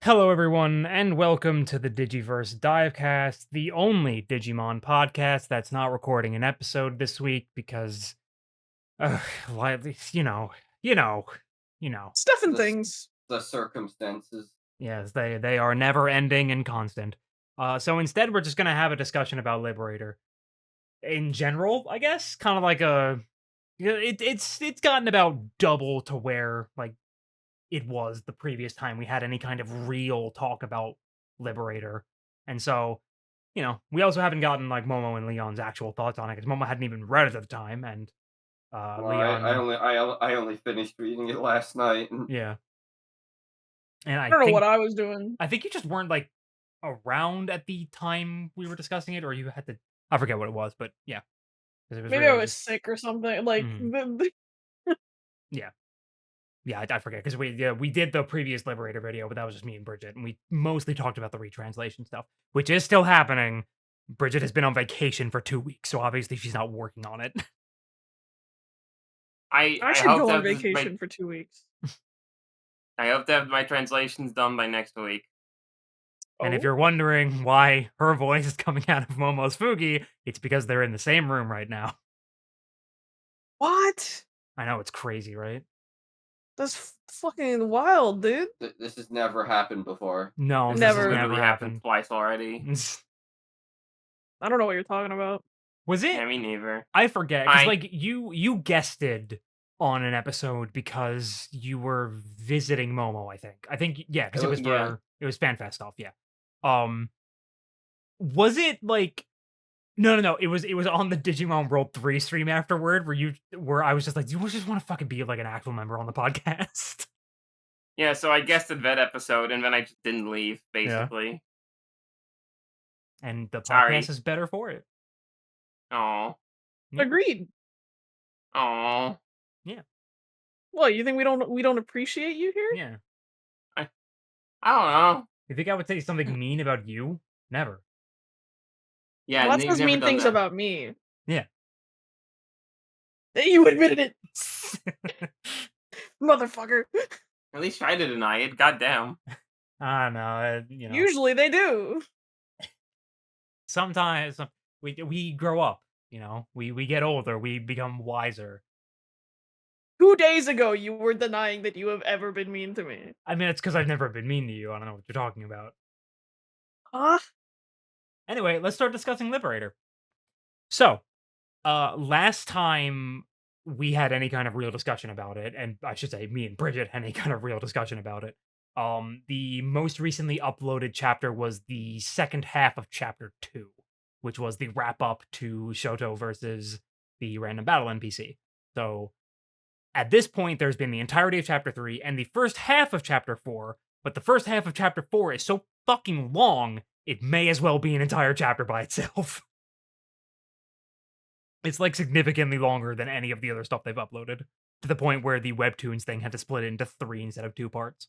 Hello, everyone, and welcome to the DigiVerse DiveCast, the only Digimon podcast that's not recording an episode this week because, uh, why, you know, you know, you know. Stuff and the s- things. the circumstances. Yes, they are never ending and constant. So instead, we're just gonna have a discussion about Liberator in general, I guess. Kind of like it's gotten about double to where it was the previous time we had any kind of real talk about Liberator. And so, we also haven't gotten like Momo and Leon's actual thoughts on it because Momo hadn't even read it at the time, and Well, Leon, I only finished reading it last night. And yeah, and I don't know what I was doing. I think you just weren't like around at the time we were discussing it, or you had to. I forget what it was, but yeah, because it was Maybe I really was just sick or something. Like, mhm, yeah. Yeah, I forget because we did the previous Liberator video, but that was just me and Bridget, and we mostly talked about the retranslation stuff, which is still happening. Bridget has been on vacation for 2 weeks, so obviously she's not working on it. I I I should hope go to on have this vacation for 2 weeks. I hope to have my translations done by next week. And if Oh, you're wondering why her voice is coming out of Momo's Fugi, it's because they're in the same room right now. what? I know it's crazy, right? That's fucking wild, dude. this has never happened before. No, This this has has Never. never literally happened happened. twice already. I don't know what you're talking about. Was Yeah, it? me neither. I forget because I like you guested on an episode because you were visiting Momo. I think yeah, because Yeah, it was FanFest stuff. Yeah. Um, was it like no? It was on the Digimon World 3 stream afterward where I was just like, do you just want to fucking be like an actual member on the podcast? yeah, so I guessed the vet episode and then I just didn't leave, Yeah. basically. And the podcast Sorry. is better for it. Oh. Yeah. Agreed. Oh. Yeah. What, you think we don't appreciate you here? Yeah. I don't know. You think I would say something mean about you? Never. Yeah, Well, that you've says never mean done things that. about me. Yeah. You admitted it, motherfucker. At least try to deny it. Goddamn. I don't know. Usually they do. Sometimes we grow up, we get older, we become wiser. 2 days ago, you were denying that you have ever been mean to me. I mean, it's because I've never been mean to you. I don't know what you're talking about. Huh? Anyway, let's start discussing Liberator. So, last time we had any kind of real discussion about it, and I should say me and Bridget had any kind of real discussion about it. The most recently uploaded chapter was the second half of chapter 2, which was the wrap up to Shoto versus the random battle NPC. So at this point, there's been the entirety of chapter 3 and the first half of chapter 4, but the first half of chapter 4 is so fucking long, it may as well be an entire chapter by itself. It's like significantly longer than any of the other stuff they've uploaded, to the point where the webtoons thing had to split it into 3 instead of 2 parts.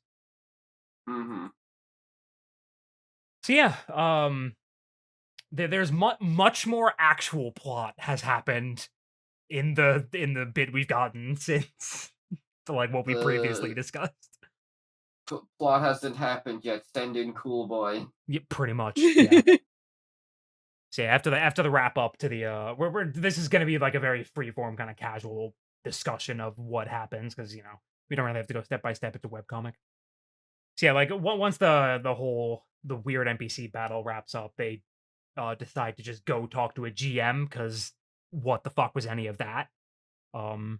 hmm So yeah, there's much more actual plot has happened in the bit we've gotten since to like what we previously the discussed. plot hasn't happened yet. Send in Cool Boy. Yeah, pretty much. Yeah. So yeah, after the wrap up to the we're this is gonna be like a very free form kind of casual discussion of what happens because we don't really have to go step by step into webcomic. So yeah, like once the weird NPC battle wraps up, they decide to just go talk to a GM because what the fuck was any of that? Um,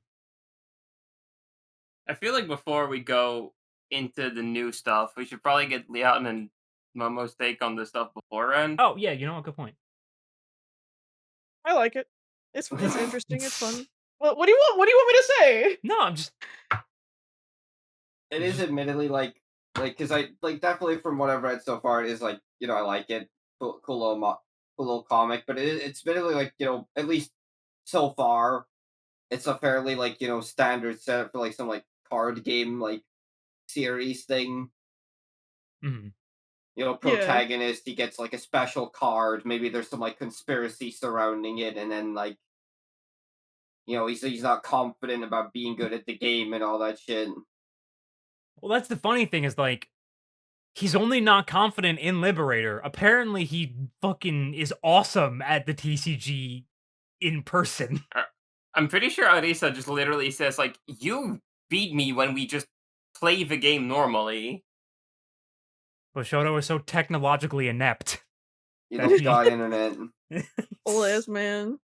I feel like before we go into the new stuff, we should probably get Leon and Momo's take on the stuff beforehand. oh yeah, good point. I like it. It's interesting. It's fun. What do you want? What do you want me to say? No, I'm just It is admittedly because I like definitely from what I've read so far, it is like I like it. Cool little cool little comic, but it's admittedly like at least so far, it's a fairly like standard setup for like some like card game like series thing. mhm. Yeah. Protagonist, he gets like a special card. Maybe there's some like conspiracy surrounding it, and then like he's not confident about being good at the game and all that shit. Well, that's the funny thing is like He's only not confident in Liberator. Apparently, he fucking is awesome at the TCG in person. I'm pretty sure Arisa just literally says, like, you beat me when we just play the game normally. But Shoto is so technologically inept. You that don't he- die internet. Old ass man.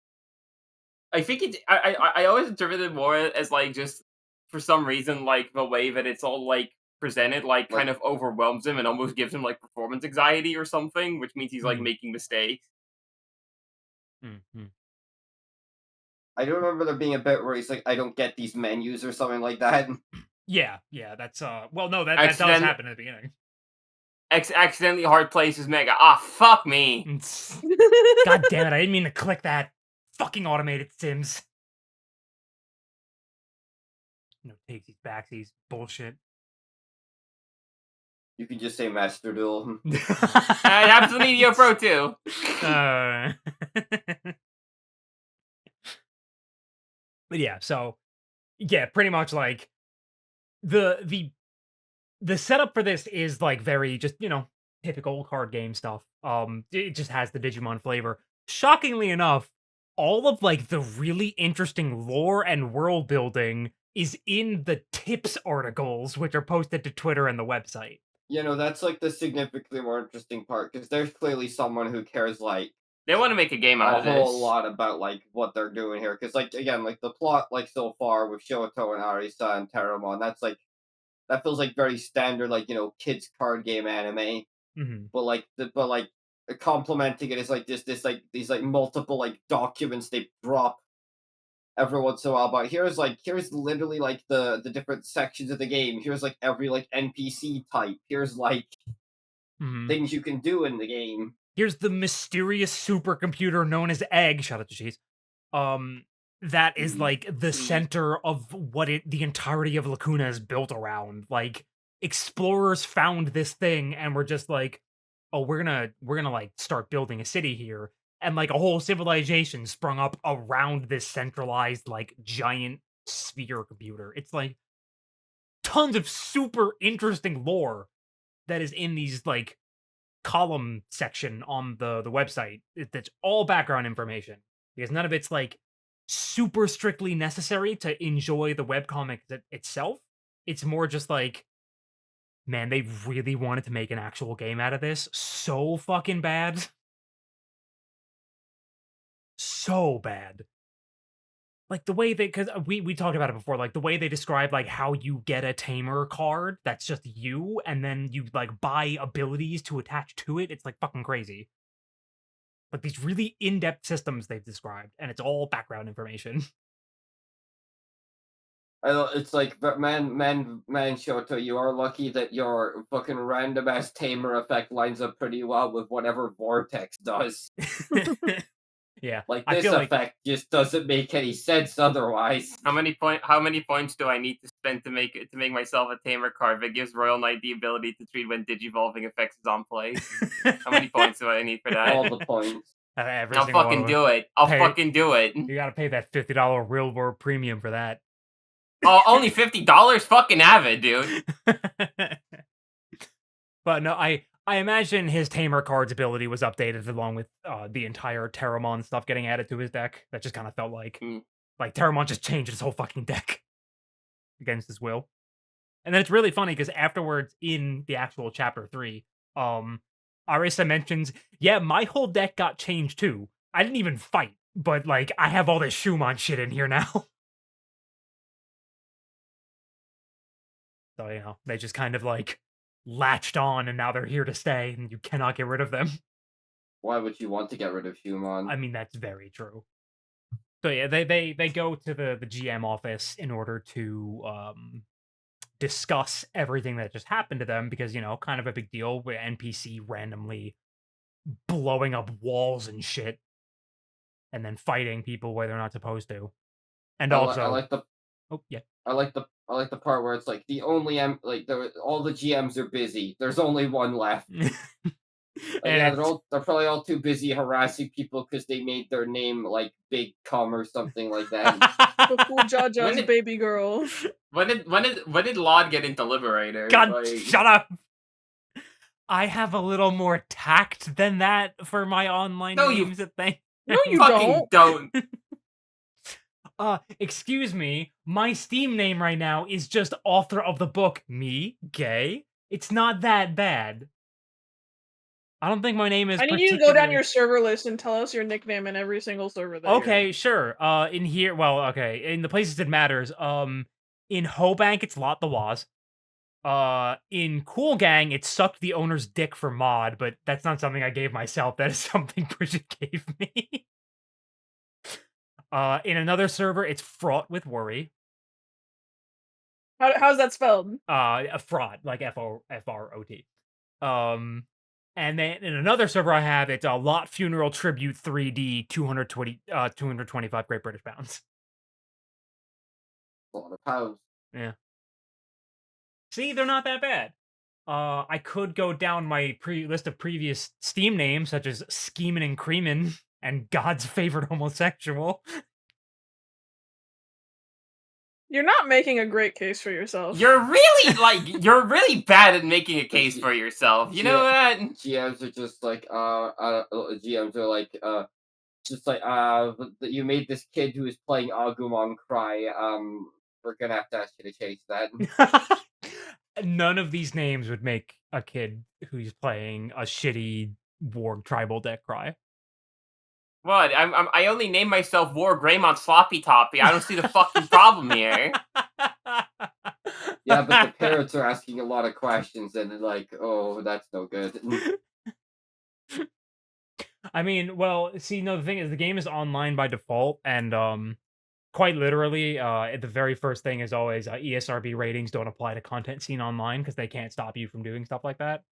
I think I always interpret it more as, like, just for some reason, like, the way that it's all, like, presented, like, kind of overwhelms him and almost gives him, like, performance anxiety or something, which means he's, like, making mistakes. Mhm. I do remember there being a bit where he's like, I don't get these menus or something like that. Yeah, that's well, no, that does happen at the beginning. Accidentally hard places Mega. Ah, fuck me. God damn it! I didn't mean to click that. Fucking automated sims. No takesies, backsies, bullshit. You can just say Master Duel. It happens to Media Pro too. But yeah, so yeah, pretty much like the setup for this is like very just, typical card game stuff. It just has the Digimon flavor. Shockingly enough, all of like the really interesting lore and world building is in the tips articles, which are posted to Twitter and the website. That's like the significantly more interesting part, because there's clearly someone who cares like They want to make a game out a of this. whole lot about like what they're doing here. Because like again, like the plot like so far with Shoto and Arisa and Terramon, that feels like very standard, like kids card game anime. Mm-hmm. But like complementing it is like this like these like multiple like documents they drop every once in a while. But here's literally like the different sections of the game. Here's like every like NPC type. Here's like things you can do in the game. Here's the mysterious supercomputer known as Egg. Shout out to Cheese. That is like the center of what the entirety of Lacuna is built around. Like explorers found this thing and we're just like, oh, we're gonna like start building a city here, and like a whole civilization sprung up around this centralized like giant sphere computer. It's like tons of super interesting lore that is in these like column section on the website. That's all background information because none of it's like super strictly necessary to enjoy the webcomic itself. It's more just like, man, they really wanted to make an actual game out of this so fucking bad. So bad. Like the way because we talked about it before, like the way they describe like how you get a tamer card that's just you, and then you like buy abilities to attach to it. It's like fucking crazy. Like these really in-depth systems they've described, and it's all background information. It's like, but man, Shoto, you are lucky that your fucking random ass tamer effect lines up pretty well with whatever Vortex does. Yeah, Like I this feel effect just doesn't make any sense otherwise. How many points do I need to spend to make myself a tamer card that gives Royal Knight the ability to treat when digivolving effects is on play? How many points do I need for that? All the points. Every I'll single fucking one. do it. I'll fucking do it. You gotta pay that $50 real world premium for that. Oh, only $50? Fucking have it, dude. But no, I imagine his Tamer card's ability was updated along with the entire Terramon stuff getting added to his deck. That just kind of felt like Terramon just changed his whole fucking deck against his will. And then it's really funny because afterwards in the actual chapter 3, Arisa mentions, yeah, my whole deck got changed too. I didn't even fight, but like I have all this Shumon shit in here now. So, they just kind of like latched on and now they're here to stay and you cannot get rid of them. Why would you want to get rid of Shumon? I mean, that's very true. So yeah, they go to the GM office in order to discuss everything that just happened to them because, kind of a big deal with NPC randomly blowing up walls and shit and then fighting people where they're not supposed to. And I also like the Oh, yeah. I like the part where it's like the only all the GMs are busy. There's only one left. Yeah, they're probably all too busy harassing people because they made their name like Big Cum or something like that. The cool Jaja's baby girl. When did Lod get into Liberator? God, shut up! I have a little more tact than that for my online No, you names. Thing. No, you fucking don't. Excuse me, my Steam name right now is just author of the book, me, gay. It's not that bad. I don't think my name is I need you to go down particularly- your server list and tell us your nickname in every single server that you're in. Okay, sure. In here, well, okay, in the places that matters, in Hobank, it's Lot the Waz. In Cool Gang, it sucked the owner's dick for mod, but that's not something I gave myself. That is something Bridget gave me. In another server, it's Fraught with Worry. How's that spelled? A fraud, like Frot. And then in another server I have, it's a Lot Funeral Tribute 3D 225 Great British Pounds. A lot of pounds. Yeah. See, they're not that bad. I could go down my list of previous Steam names, such as Schemin' and Creamin' and God's Favorite Homosexual. You're not making a great case for yourself. You're really bad at making a case for yourself. You know what? GMs are just like, GMs are like, just like, you made this kid who is playing Agumon cry. We're gonna have to ask you to change that. None of these names would make a kid who's playing a shitty Warg tribal deck cry. What? I only named myself War Greymon Sloppy Toppy. I don't see the fucking problem here. Yeah, but the parents are asking a lot of questions, and they're like, oh, that's no good. I mean, well, see, no, the thing is, the game is online by default, and quite literally, the very first thing is always ESRB ratings don't apply to content seen online because they can't stop you from doing stuff like that.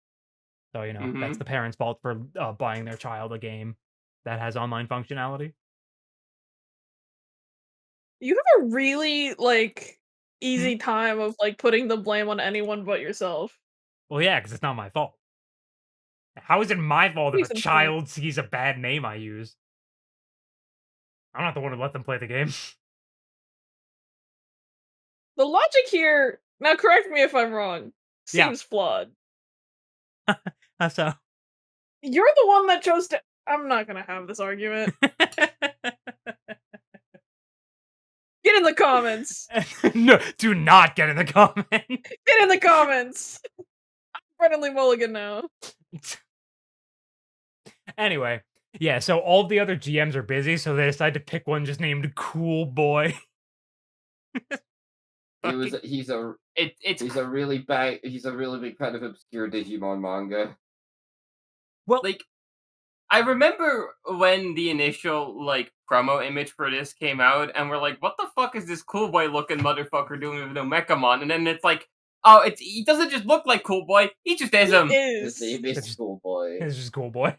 So, you know, that's the parents' fault for buying their child a game that has online functionality. You have a really, like, easy time of, like, putting the blame on anyone but yourself. Well, yeah, because it's not my fault. How is it my fault if Case a in point. child sees a bad name I use? I'm not the one who let them play the game. The logic here, now correct me if I'm wrong, Yeah. seems flawed. How so? You're the one that chose to. I'm not gonna have this argument. Get in the comments. No, do not get in the comments. Get in the comments. I'm friendly mulligan now. Anyway, yeah, so all of the other GMs are busy, so they decide to pick one just named Cool Boy. He's a really big fan of obscure Digimon manga. Well, Like, I remember when the initial, like, promo image for this came out, and we're like, what the fuck is this Cool Boy looking motherfucker doing with no Mechamon? And then it's like, oh, he doesn't just look like Cool Boy, he just is him. His Is. name is Cool Boy. it's just Cool Boy.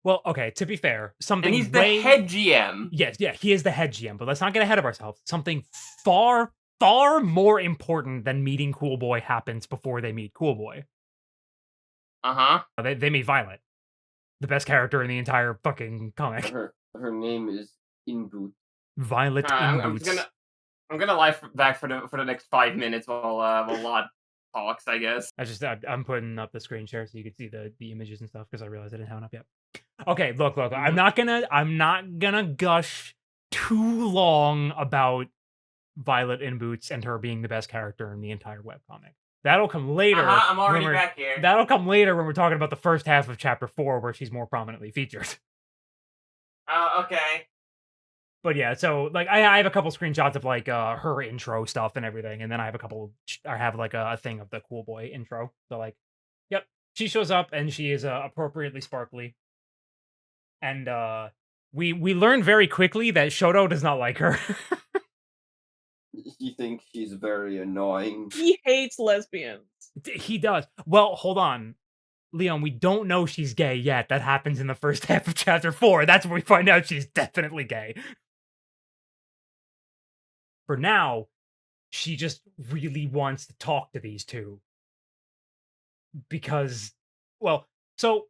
Well, okay, to be fair, something And he's the way... head GM. Yes, yeah, he is the head GM, but let's not get ahead of ourselves. Something far, far more important than meeting Cool Boy happens before they meet Cool Boy. Uh-huh. They meet Violet, the best character in the entire fucking comic. Her name is Inboots. Violet I'm Inboots. gonna lie back for the next 5 minutes while Lot talks, I guess. I'm putting up the screen share so you can see the images and stuff because I realized I didn't have it up yet. Okay, look. I'm not gonna gush too long about Violet Inboots and her being the best character in the entire webcomic. That'll come later. I'm already when back here. That'll come later when we're talking about the first half of chapter 4 where she's more prominently featured. Okay. But yeah, so like I have a couple screenshots of like her intro stuff and everything, and then I have like a thing of the Cool Boy intro. So like, yep, she shows up and she is appropriately sparkly. And we learn very quickly that Shoto does not like her. He thinks she's very annoying. He hates lesbians. He does. Well, hold on. Leon, we don't know she's gay yet. That happens in the first half of chapter 4. That's where we find out she's definitely gay. For now, she just really wants to talk to these two. Because, well, so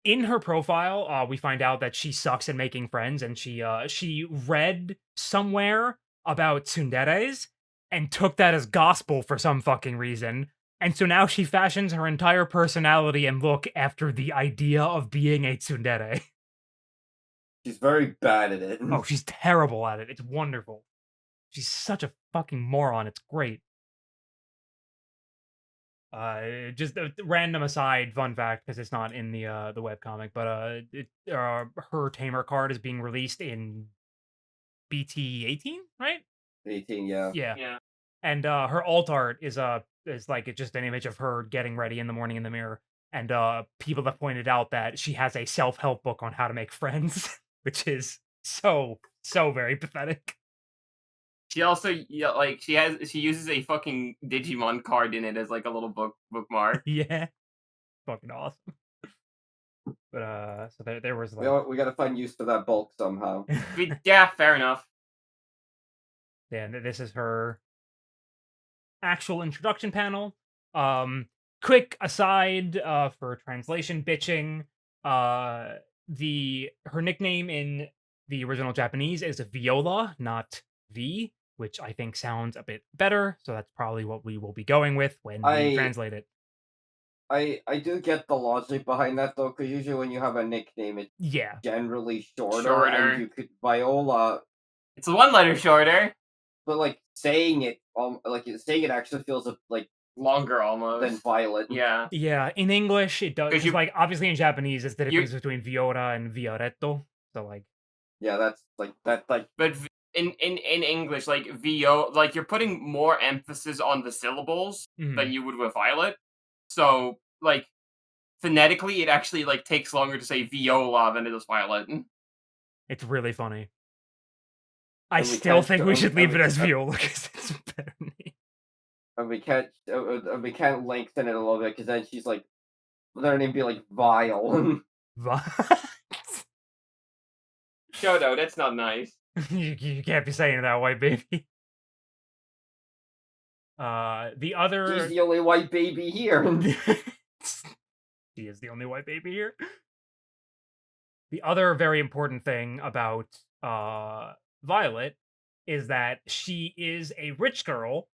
in her profile, we find out that she sucks at making friends, and she read somewhere about tsunderes and took that as gospel for some fucking reason. And so now she fashions her entire personality and look after the idea of being a tsundere. She's very bad at it. Oh, she's terrible at it. It's wonderful. She's such a fucking moron. It's great. Just a random aside, fun fact, because it's not in the webcomic, but her tamer card is being released in BT18, right? 18, yeah. Yeah. And her alt art is like it's just an image of her getting ready in the morning in the mirror. And people have pointed out that she has a self-help book on how to make friends, which is so very pathetic. She also like she uses a fucking Digimon card in it as like a little bookmark. Yeah, fucking awesome. But so there was We, like we gotta find use for that bulk somehow. Yeah, fair enough. yeah, and this is her actual introduction panel. Quick aside for translation bitching. Her nickname in the original Japanese is Viola, not V, which I think sounds a bit better. So that's probably what we will be going with when we translate it. I do get the logic behind that though, because usually when you have a nickname, it's Yeah, generally shorter, and you could Viola. It's 1 letter shorter, but like saying it actually feels like longer almost than Violet. Yeah. Yeah, in English it does. 'Cause you- like obviously in Japanese it's the You- difference between Viola and Violetto. So like Yeah, that's like that like But in English, like VO, like you're putting more emphasis on the syllables mhm. than you would with Violet. So like phonetically, it actually like takes longer to say Viola than it does Violet. It's really funny. I And we still can't- think we and should we- leave and it we- as Viola because it's a better name. and we can't lengthen it a little bit because then she's like, let her name be like Vile. What? Shoto, that's not nice. you can't be saying it that way, baby. The other She's the only white baby here. She is the only white baby here. The other very important thing about Violet is that she is a rich girl,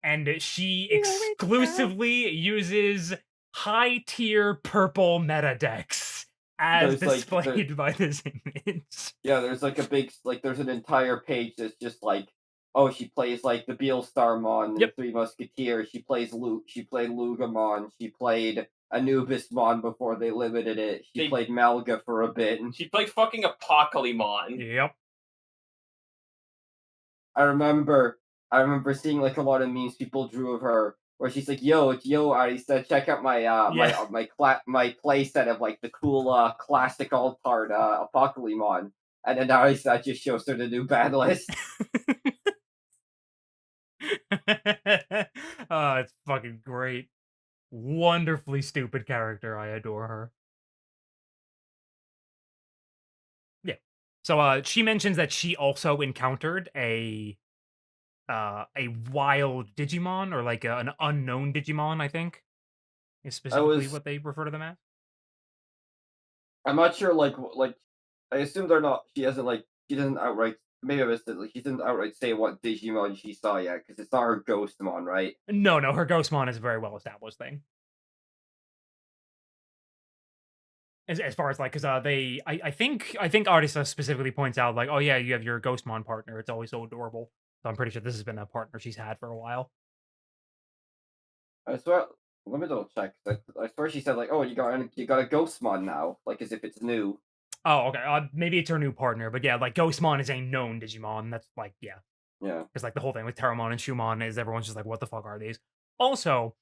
and she You're a rich girl. exclusively uses high-tier purple meta decks, as There's, like, displayed by this image. Yeah, there's like a big there's an entire page that's just like, oh, she plays like the Beelstarmon and Yep. the Three Musketeers. She played Lugamon. She played Anubismon before they limited it. She They- played Malga for a bit. And She played fucking Apocalypse. Yep. I remember seeing like a lot of memes people drew of her where she's like, "Yo, it's Arisa, check out my my playset of like the cool classic alt card Apocalypse." And then Arisa just shows her the new ban list. Oh, it's fucking great. Wonderfully stupid character. I adore her. Yeah. So she mentions that she also encountered a wild Digimon, or like an unknown Digimon, I think. Is specifically what they refer to them as. I'm not sure like I assume they're not she doesn't outright maybe I missed it, like, she didn't outright say what Digimon she saw yet, because it's not her Ghostmon, right? No, her Ghostmon is a very well established thing. As far as like, because I think Arisa specifically points out like, oh yeah, you have your Ghostmon partner. It's always so adorable. So I'm pretty sure this has been a partner she's had for a while. I swear, let me double check. I swear she said like, oh, you got a Ghostmon now, like as if it's new. Oh, okay. Maybe it's her new partner, but yeah, like Ghostmon is a known Digimon. That's like, yeah. Yeah. Because like the whole thing with Terramon and Shumon is everyone's just like, what the fuck are these? Also,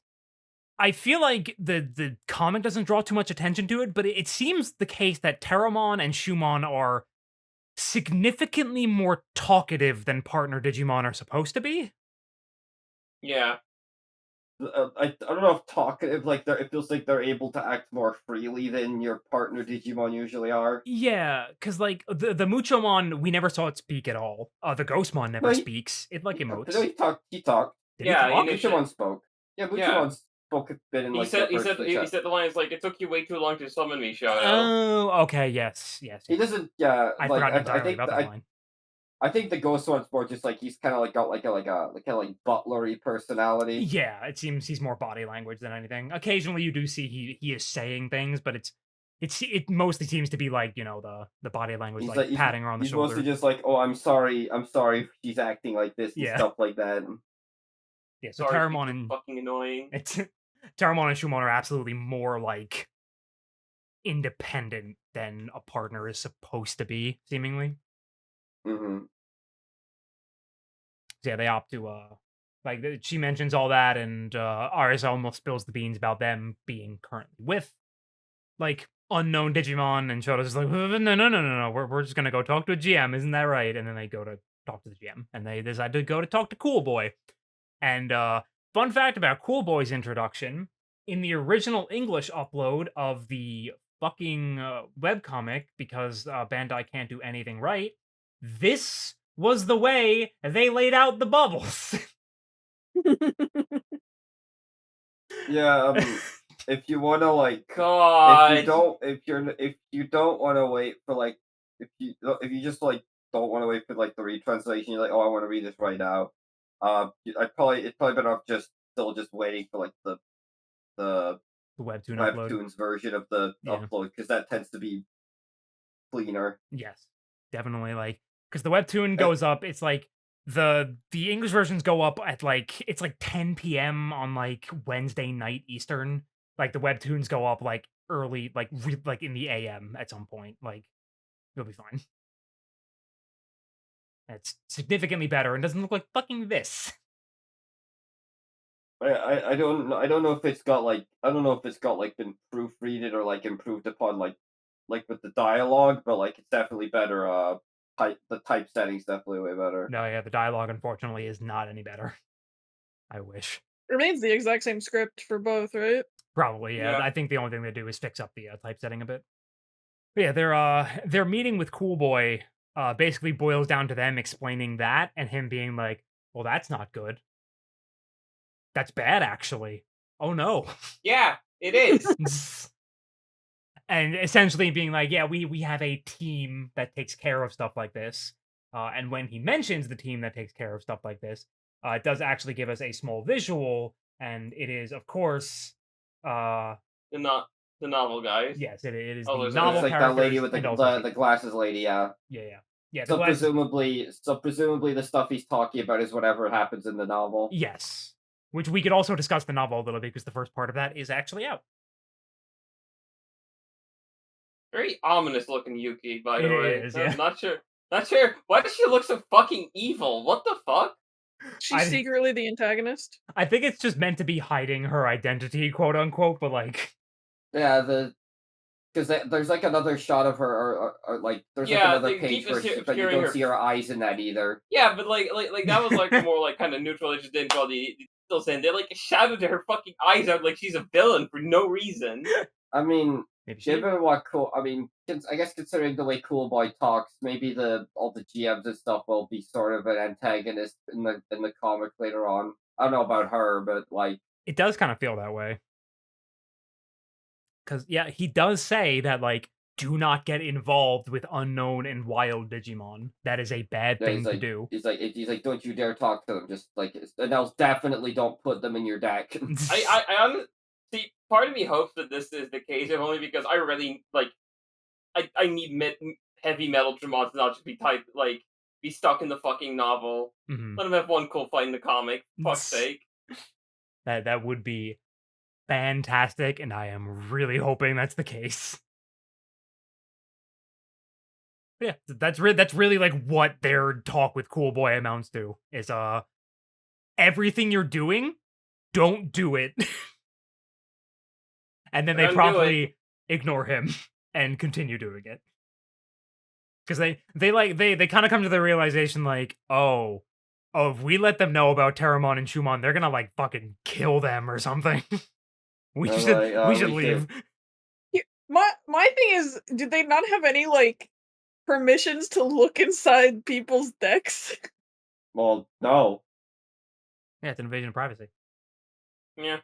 I feel like the comic doesn't draw too much attention to it, but it seems the case that Terramon and Shumon are significantly more talkative than partner Digimon are supposed to be. Yeah. I don't know if talkative like it feels like they're able to act more freely than your partner Digimon usually are. Yeah, because like the Muchomon, we never saw it speak at all. The Ghostmon never Well, speaks. It like emotes. No, he talked. Did Yeah, he talk? Muchomon spoke. Yeah, Muchomon spoke a bit in He like said the first he said the lines like, "It took you way too long to summon me, Shoto." Oh, okay, yes. He doesn't. Yeah, I like forgot entirely about that I line. I think the Ghost one's more just like he's kind of like got like a kind of like butlery personality. Yeah, it seems he's more body language than anything. Occasionally, you do see he is saying things, but it mostly seems to be like the body language, He's like like patting her on the he's mostly shoulder. just like, oh, I'm sorry, she's acting like this and Yeah, stuff like that. yeah. So Sorry, Terramon people are and fucking annoying. it's Terramon and Shumon are absolutely more like independent than a partner is supposed to be, seemingly. Hmm. So yeah, they opt to like she mentions all that, and Aris almost spills the beans about them being currently with like unknown Digimon, and Shoto's just like, no, we're just gonna go talk to a GM, isn't that right? And then they go to talk to the GM, and they decide to go to talk to Cool Boy. And fun fact about Cool Boy's introduction: in the original English upload of the fucking webcomic, because Bandai can't do anything right, this was the way they laid out the bubbles. Yeah, if you want to like, God. if you don't want to wait for like, if you just like don't want to wait for like the retranslation, you're like, oh, I want to read this right now. It's probably better off just waiting for like the The webtoon upload. webtoons version of the Yeah. upload because that tends to be cleaner. Yes, definitely. Like, because the webtoon goes up, it's like the English versions go up at like it's like 10 p.m. on like Wednesday night Eastern. Like the webtoons go up like early, like like in the AM at some point. Like you'll be fine. It's significantly better and doesn't look like fucking this. I don't know if it's got like I don't know if it's got like been proofreaded or like improved upon like with the dialogue, but like it's definitely better. The type setting's definitely way better. No, yeah, the dialogue unfortunately is not any better. I wish. Remains the exact same script for both, right? Probably, yeah. Yeah. I think the only thing they do is fix up the typesetting a bit. But yeah, their meeting with Cool Boy basically boils down to them explaining that and him being like, "Well, that's not good. That's bad, actually. Oh no." Yeah, it is. And essentially being like, "Yeah, we have a team that takes care of stuff like this." And when he mentions the team that takes care of stuff like this, it does actually give us a small visual, and it is, of course, uh, The novel guys. yes, it is Oh, the there's novel It's like that lady characters with and also the glasses lady, yeah. yeah. The So glass, presumably the stuff he's talking about is whatever happens in the novel. yes. Which we could also discuss the novel a little bit because the first part of that is actually out. Very ominous looking Yuki, by the It way. is, I'm yeah. not sure. Not sure. Why does she look so fucking evil? What the fuck? She's I- secretly the antagonist. I think it's just meant to be hiding her identity, quote unquote, but like, Yeah, because there's like another shot of her, or like there's like Yeah, another they page keep where but you obscuring don't her. see her eyes in that either. Yeah, but like that was like the more like kind of neutral. It just didn't draw the still saying they like shouted to her fucking eyes out like she's a villain for no reason. I mean, maybe she. given what I mean, I guess considering the way Cool Boy talks, maybe all the GMs and stuff will be sort of an antagonist in the comic later on. I don't know about her, but like, It does kind of feel that way. Because, yeah, he does say that, like, do not get involved with unknown and wild Digimon. That is a bad yeah, thing to do. he's like, don't you dare talk to them. Just like, and else definitely don't put them in your deck. I honestly see. Part of me hopes that this is the case, if only because I really like. I need heavy metal Dramon to not just be be stuck in the fucking novel. Mhm. Let him have one cool fight in the comic. Fuck's sake. That would be fantastic, and I am really hoping that's the case. But yeah, that's really like what their talk with Cool Boy amounts to is everything you're doing, don't do it. And then they Don't do promptly ignore him and continue doing it. Because they kind of come to the realization like, oh, if we let them know about Terramon and Shumon, they're gonna like fucking kill them or something. we They're should like, we should we leave. My thing is, did they not have any like permissions to look inside people's decks? Well, no. Yeah, it's an invasion of privacy. Yeah.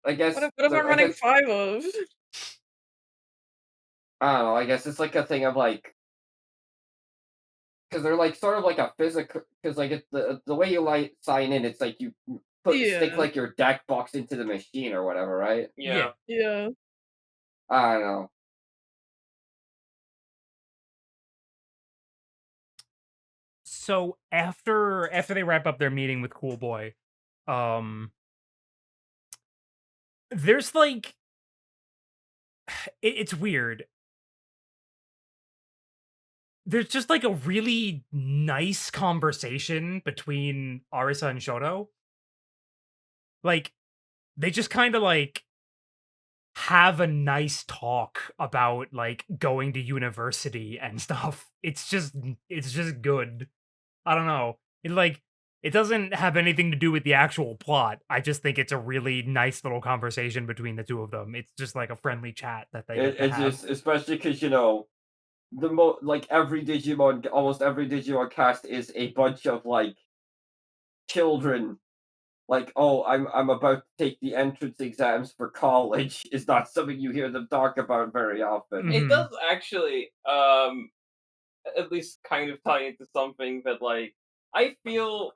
I guess. What if I'm running 5 of? I don't know. I guess it's like a thing of like. because they're like sort of like a physical. Because like the way you like sign in, it's like you stick Yeah. like your deck box into the machine or whatever, right? Yeah. Yeah. I don't know. So after they wrap up their meeting with Cool Boy, um, there's like it's weird. There's just like a really nice conversation between Arisa and Shoto. Like they just kind of like have a nice talk about like going to university and stuff. It's just good. I don't know. It doesn't have anything to do with the actual plot. I just think it's a really nice little conversation between the two of them. It's just like a friendly chat that they get to It's have. just especially because like almost every Digimon cast is a bunch of like children. Like, oh, I'm about to take the entrance exams for college is not something you hear them talk about very often. It Mhm. does actually, at least kind of tie into something that, like, I feel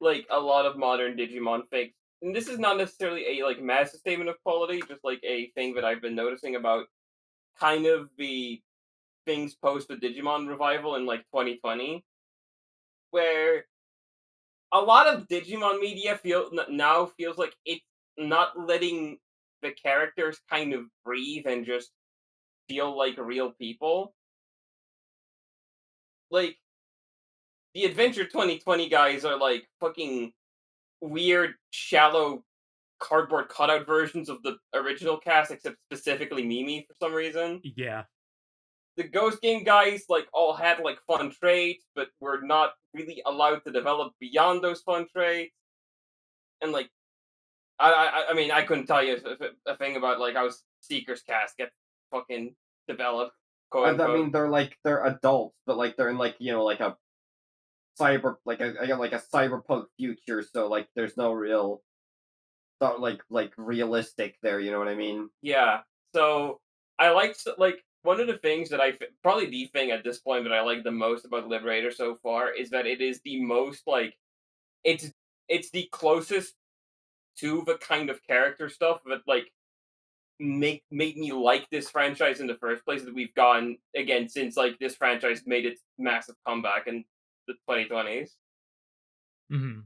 like a lot of modern Digimon fakes, and this is not necessarily a like massive statement of quality, just like a thing that I've been noticing about kind of the things post the Digimon revival in like 2020, where a lot of Digimon media now feels like it's not letting the characters kind of breathe and just feel like real people. Like the Adventure 2020 guys are like fucking weird, shallow cardboard cutout versions of the original cast, except specifically Mimi for some reason. Yeah. The Ghost Game guys like all had like fun traits, but were not really allowed to develop beyond those fun traits. And like, I mean, I couldn't tell you a thing about like how Seeker's cast get fucking developed, quote I unquote. mean, they're adults, but like they're in like like a like a cyberpunk future, so like there's no real not like realistic there. You know what I mean? Yeah. So I like one of the things that probably the thing at this point that I like the most about Liberator so far is that it is the most like it's it's the closest to the kind of character stuff that like made me like this franchise in the first place that we've gotten again since like this franchise made its massive comeback in the 2020s. Mhm.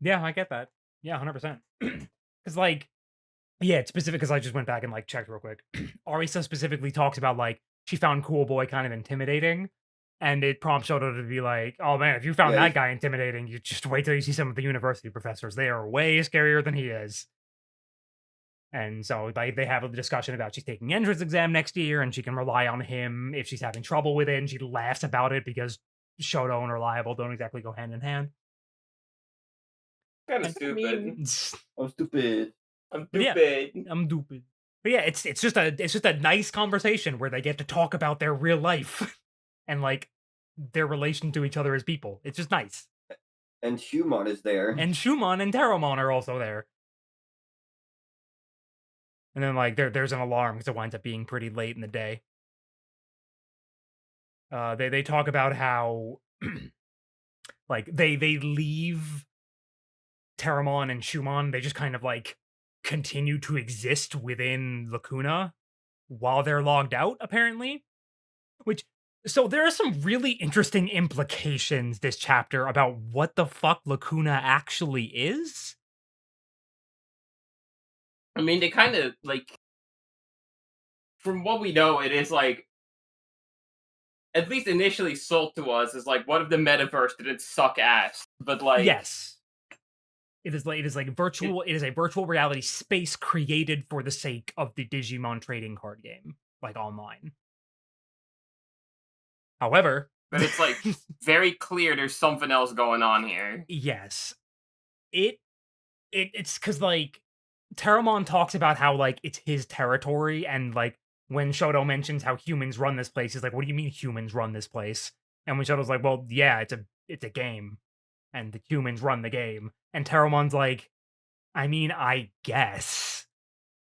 Yeah, I get that. Yeah, 100%. Cuz like yeah, it's specific because I just went back and like checked real quick. Arisa specifically talks about like she found Cool Boy kind of intimidating, and it prompts Shoto to be like, "Oh man, if you found Yeah, that guy intimidating, you just wait till you see some of the university professors. They are way scarier than he is." And so like they have a discussion about she's taking entrance exam next year, and she can rely on him if she's having trouble with it. And she laughs about it because Shoto and Reliable don't exactly go hand in hand. Kind of And I stupid. mean, I'm stupid. I'm but yeah, stupid. I'm stupid. But yeah, it's just a nice conversation where they get to talk about their real life and like their relation to each other as people. It's just nice. And Shumon is there. And Shumon and Terramon are also there. And then like there's an alarm because it winds up being pretty late in the day. They talk about how like they leave Terramon and Shumon. They just kind of like continue to exist within Lacuna while they're logged out, apparently. Which so there are some really interesting implications this chapter about what the fuck Lacuna actually is. I mean, they kind of like from what we know, it is like at least initially sold to us as like what if the metaverse didn't suck ass, but like Yes. It is like virtual. It is a virtual reality space created for the sake of the Digimon trading card game, like online. However, but it's like very clear there's something else going on here. yes, it it's because like Terramon talks about how like it's his territory, and like when Shoto mentions how humans run this place, he's like, "What do you mean humans run this place?" And when Shoto's like, "Well, yeah, it's a game, and the humans run the game," and Terramon's like, "I mean, I guess."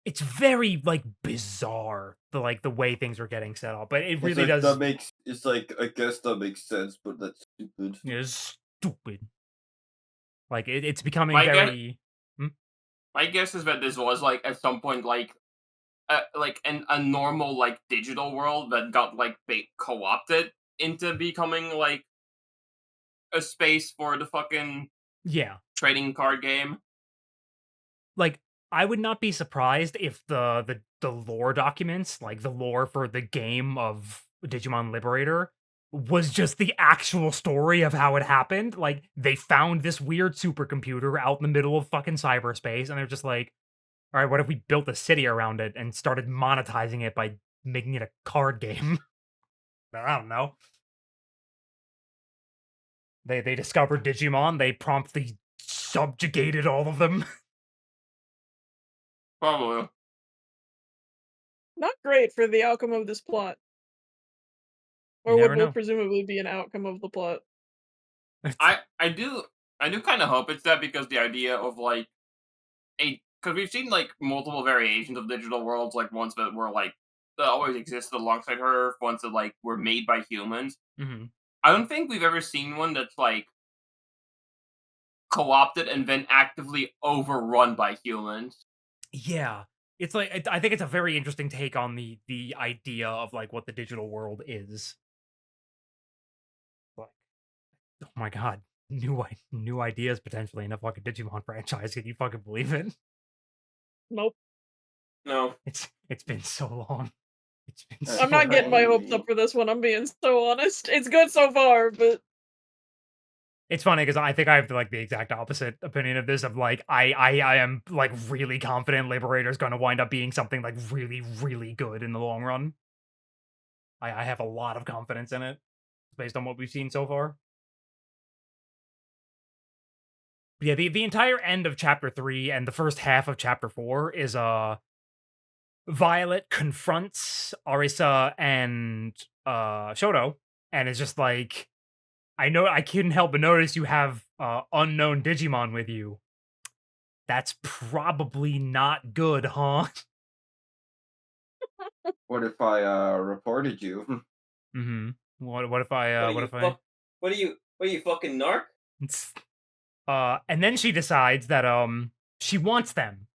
it's very, like, bizarre, the way things are getting set up, but it It's really like does that makes. It's like I guess that makes sense, but that's stupid. is stupid. Like, it's becoming My guess, very Hmm? my guess is that this was like at some point like a normal like digital world that got like co-opted into becoming like a space for the fucking Yeah. trading card game. Like, I would not be surprised if the lore documents, like, the lore for the game of Digimon Liberator was just the actual story of how it happened. Like, they found this weird supercomputer out in the middle of fucking cyberspace, and they're just like, "Alright, what if we built a city around it and started monetizing it by making it a card game?" I don't know. They discovered Digimon, they promptly subjugated all of them. Probably. Not great for the outcome of this plot. You Or what never will know. presumably be an outcome of the plot. I do kind of hope it's that, because the idea of like because we've seen like multiple variations of digital worlds, like ones that were like that always existed alongside her, ones that like were made by humans. Mhm. I don't think we've ever seen one that's like co-opted and then actively overrun by humans. Yeah. It's like I think it's a very interesting take on the idea of, like, what the digital world is. Like, oh my god, new ideas potentially in a fucking Digimon franchise. Can you fucking believe it? Nope. No. It's been so long. It's been I'm so I'm not getting my long. hopes up for this one, I'm being so honest. It's good so far, but It's funny because I think I have like the exact opposite opinion of this. Of like, I am like really confident Liberator is going to wind up being something like really really good in the long run. I have a lot of confidence in it based on what we've seen so far. But yeah, the entire end of chapter 3 and the first half of chapter 4 is Violet confronts Arisa and Shoto, and it's just like, I know I couldn't help but notice you have unknown Digimon with you. That's probably not good, huh? What if I reported you? Mm-hmm. What if I what if I What are you fucking narc? and then she decides that she wants them.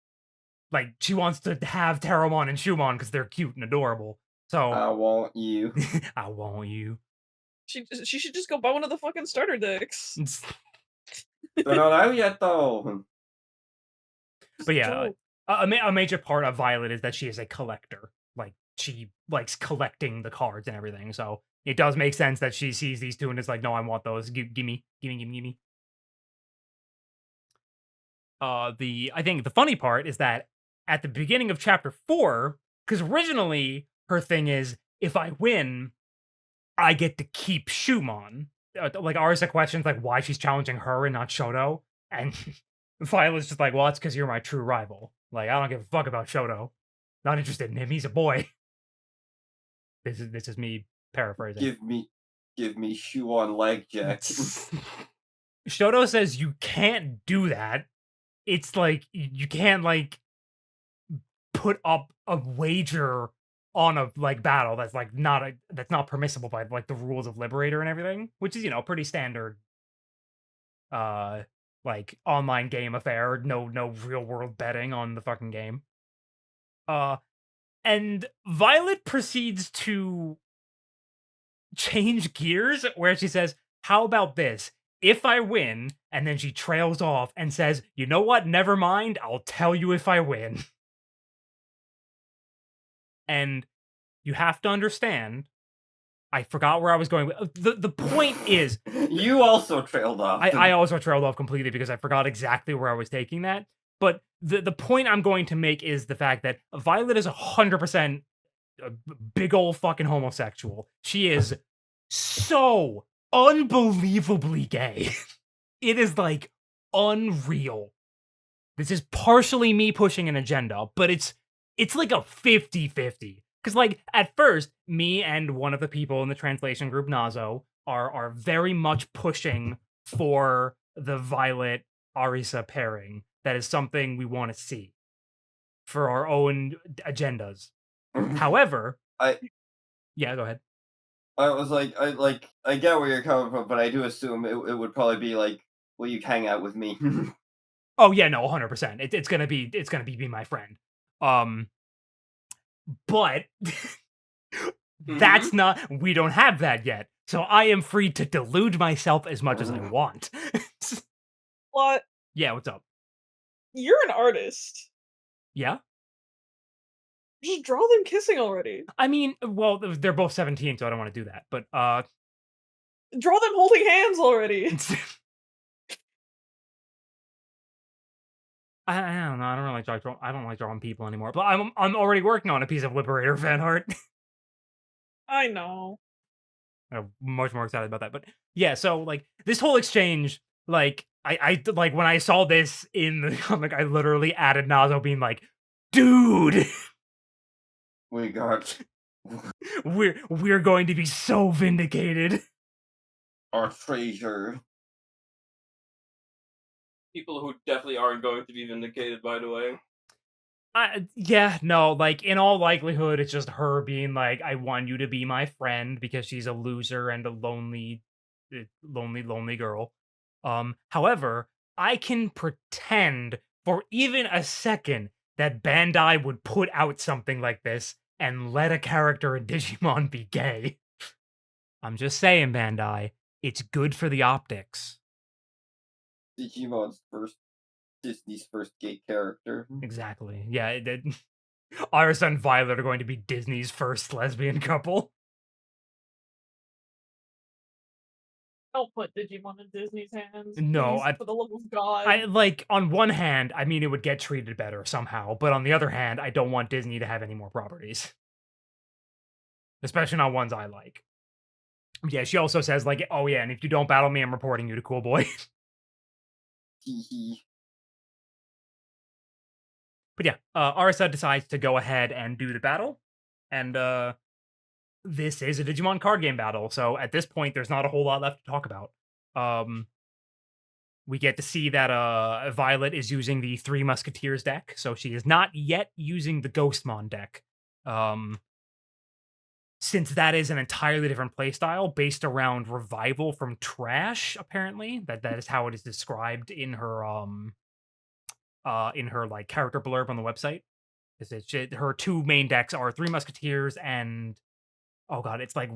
Like, she wants to have Terramon and Shumon because they're cute and adorable. So I want you. I want you. she should just go buy one of the fucking starter decks. They're not out yet though. But yeah, Dope. a major part of Violet is that she is a collector. Like, she likes collecting the cards and everything. So it does make sense that she sees these two and is like, "No, I want those. Gimme. I think the funny part is that at the beginning of chapter 4, because originally her thing is, if I win, I get to keep Shumon. Like, Arisa questions like why she's challenging her and not Shoto, and Violet's just like, well, that's because you're my true rival. Like, I don't give a fuck about Shoto. Not interested in him. He's a boy. This is me paraphrasing. Give me shoe on leg jack. Shoto says you can't do that. It's like you can't like put up a wager on a like battle that's like that's not permissible by like the rules of Liberator and everything, which is, you know, pretty standard like online game affair. No real world betting on the fucking game. And Violet proceeds to change gears where she says, "How about this? If I win," and then she trails off and says, "You know what? Never mind. I'll tell you if I win." And you have to understand, I forgot where I was going. The point is, You also trailed off. I also trailed off completely because I forgot exactly where I was taking that. But the point I'm going to make is the fact that Violet is 100% a big old fucking homosexual. She is so unbelievably gay. It is like unreal. This is partially me pushing an agenda, but it's like a 50-50. Because, like, at first, me and one of the people in the translation group, Nazo, are very much pushing for the Violet Arisa pairing. That is something we want to see. for our own agendas. However, yeah, go ahead. I was like, I get where you're coming from, but I do assume it would probably be like, will you hang out with me? Oh yeah, no, 100%. It's gonna be my friend. But that's not. We don't have that yet, so I am free to delude myself as much as I want. What? Yeah, what's up? You're an artist. Yeah, Just draw them kissing already. I mean, well, they're both 17, so I don't want to do that. But Draw them holding hands already. I don't know. I don't really like I don't like drawing people anymore. But I'm already working on a piece of Liberator fan art. I know. I'm much more excited about that. But yeah, so like this whole exchange, like I like when I saw this in the comic, I literally added Nazo being like, dude, We got we're going to be so vindicated. our treasure. People who definitely aren't going to be vindicated, by the way. Yeah, no, like in all likelihood, it's just her being like, I want you to be my friend because she's a loser and a lonely girl. However, I can pretend for even a second that Bandai would put out something like this and let a character in Digimon be gay. I'm just saying, Bandai, it's good for the optics. Digimon's Disney's first gay character. Exactly. Yeah, Arisa and Violet are going to be Disney's first lesbian couple. Don't put Digimon in Disney's hands. No, please, for the love of God. I like on one hand, I mean it would get treated better somehow, but on the other hand, I don't want Disney to have any more properties. Especially not ones I like. Yeah, she also says like, oh yeah, and if you don't battle me, I'm reporting you to Cool Boy. But yeah, Arisa decides to go ahead and do the battle. And this is a Digimon card game battle, so at this point, there's not a whole lot left to talk about. We get to see that Violet is using the Three Musketeers deck, so she is not yet using the Ghostmon deck. Since that is an entirely different playstyle based around revival from trash, apparently. That is how it is described in her like character blurb on the website. Her two main decks are Three Musketeers and oh god, it's like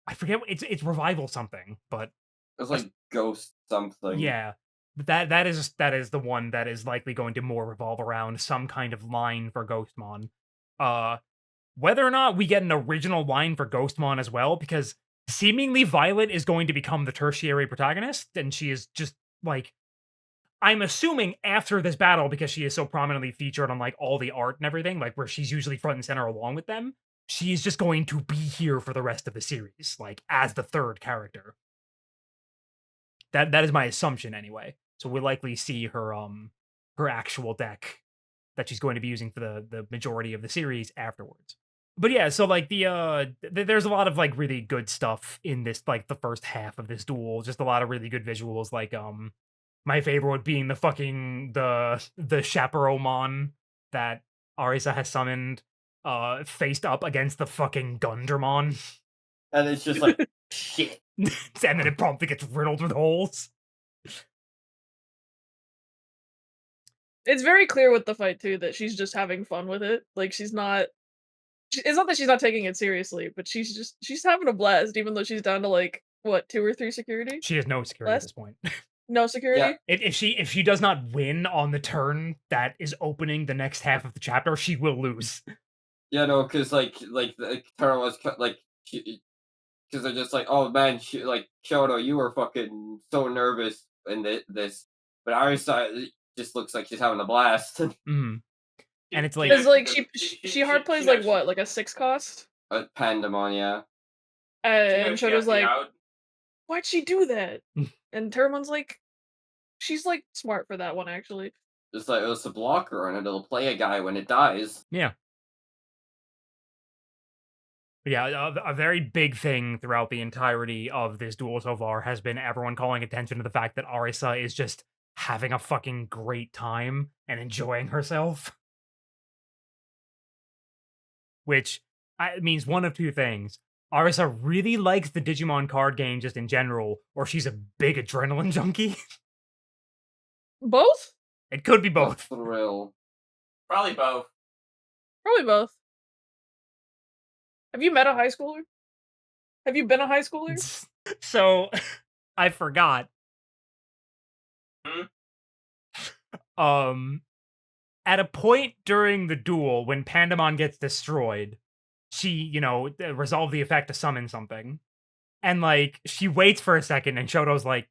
I forget it's revival something, but It's like ghost something. yeah, that is the one that is likely going to more revolve around some kind of line for Ghostmon. Whether or not we get an original line for Ghostmon as well, because seemingly Violet is going to become the tertiary protagonist, and she is just like, I'm assuming after this battle, because she is so prominently featured on like all the art and everything, like where she's usually front and center along with them, she is just going to be here for the rest of the series, like as the third character. That is my assumption anyway. So we'll likely see her her actual deck that she's going to be using for the majority of the series afterwards. But yeah, so like there's a lot of like really good stuff in this, like the first half of this duel, just a lot of really good visuals, like my favorite being the Chaperomon that Arisa has summoned faced up against the fucking Gundramon. And it's just like shit. And then it promptly gets riddled with holes. It's very clear with the fight too that she's just having fun with it. Like she's not. It's not that she's not taking it seriously, but she's having a blast, even though she's down to like what 2 or 3 security. She has no security at this point. No security. Yeah. If she does not win on the turn that is opening the next half of the chapter, she will lose. Yeah, no, because like the Tara was like, because they're just like, oh man, like Shoto, you were fucking so nervous in this, but Arisa just looks like she's having a blast. Mm. And it's like, Because like she hard plays like what, like a 6 cost. Pandemon, yeah. And Shoto's like, why'd she do that? And Termon's like, she's like smart for that one actually. Just like, it's a blocker and it'll play a guy when it dies. yeah. But yeah, a very big thing throughout the entirety of this duel so far has been everyone calling attention to the fact that Arisa is just having a fucking great time and enjoying herself. Which means one of two things. Arisa really likes the Digimon card game just in general, or she's a big adrenaline junkie. Both? It could be The both. thrill. Probably both. Probably both. Have you met a high schooler? Have you been a high schooler? So, I forgot. At a point during the duel, when Pandamon gets destroyed, she, resolved the effect to summon something. And, like, she waits for a second, and Shoto's like,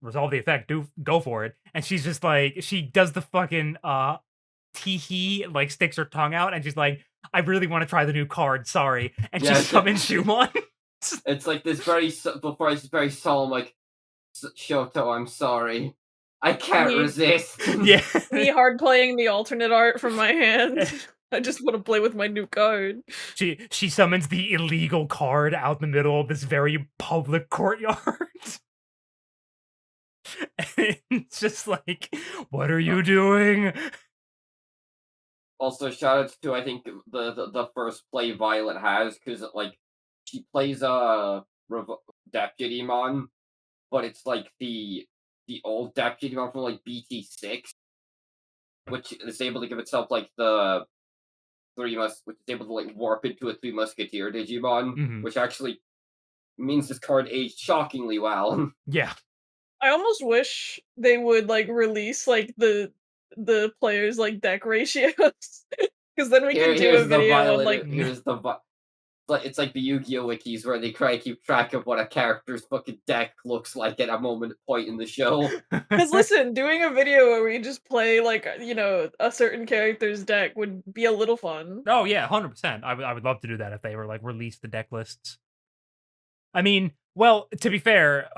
resolve the effect, go for it. And she's just like, she does the fucking, tee-hee, like, sticks her tongue out, and she's like, I really want to try the new card, sorry. And she summons Shumon. It's like this before it's very solemn, like, Shoto, I'm sorry. I can't resist. Yeah. Me hard playing the alternate art from my hand. I just want to play with my new card. She summons the illegal card out in the middle of this very public courtyard. And it's just like, what are you doing? Also, shout out to I think the first play Violet has, because like she plays Digimon, but it's like the old Digimon from like BT6, which is able to give itself like the which is able to like warp into a Three Musketeer Digimon, which actually means this card aged shockingly well. Yeah. I almost wish they would like release like the players like deck ratios, because then we can do a video on like here's the it's like the Yu-Gi-Oh wikis where they try to keep track of what a character's fucking deck looks like at a point in the show. Because listen, doing a video where we just play like a certain character's deck would be a little fun. Oh yeah, 100%. I would love to do that if they were like release the deck lists. I mean, well, to be fair,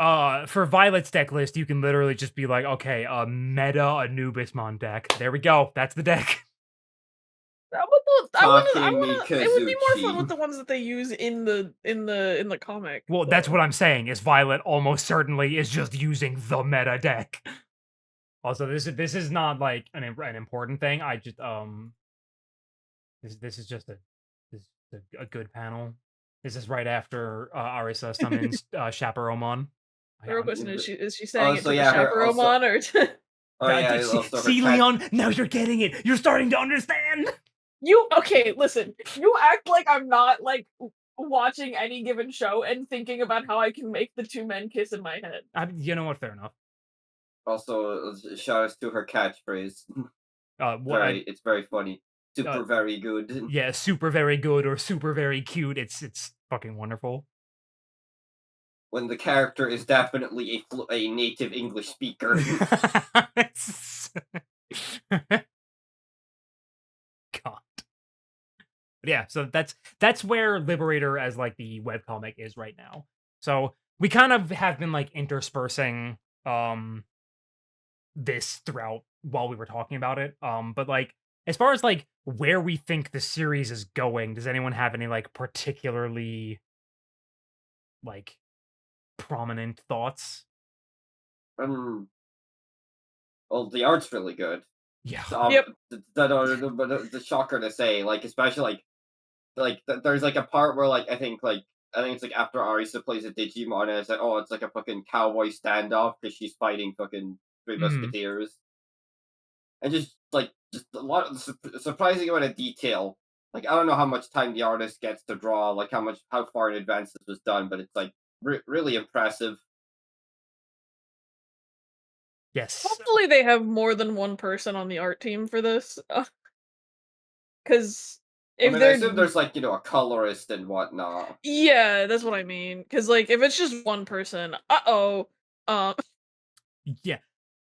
for Violet's deck list, you can literally just be like, okay, meta Anubismon deck. There we go. That's the deck. It would be more fun with the ones that they use in the comic. Well, that's what I'm saying. Is Violet almost certainly is just using the meta deck. Also, this is not like an important thing. I just this is just a good panel. This is right after Arisa summons Chaperomon. The real question is she saying it to the Chaperomon or to... See, Leon, now you're getting it. You're starting to understand. Okay, listen. You act like I'm not like watching any given show and thinking about how I can make the two men kiss in my head. You know what? Fair enough. Also, shout out to her catchphrase. It's very funny. Super very good. Yeah, super very good or super very cute. It's fucking wonderful. When the character is definitely a native English speaker. God. But yeah, so that's where Liberator as like the webcomic is right now. So we kind of have been like interspersing this throughout while we were talking about it. But like as far as like where we think the series is going, does anyone have any like particularly like prominent thoughts? Well, the art's really good. Yeah. Yep. But the shocker to say, like especially there's like a part where I think it's like after Arisa plays a Digimon and it's like, oh, it's like a fucking cowboy standoff because she's fighting fucking Three Musketeers, and just a lot of surprising amount of detail. Like I don't know how much time the artist gets to draw, like how far in advance this was done, but it's like really impressive. Yes. Hopefully they have more than one person on the art team for this. Because I assume there's like a colorist and whatnot. Yeah, that's what I mean. Because like if it's just one person, yeah.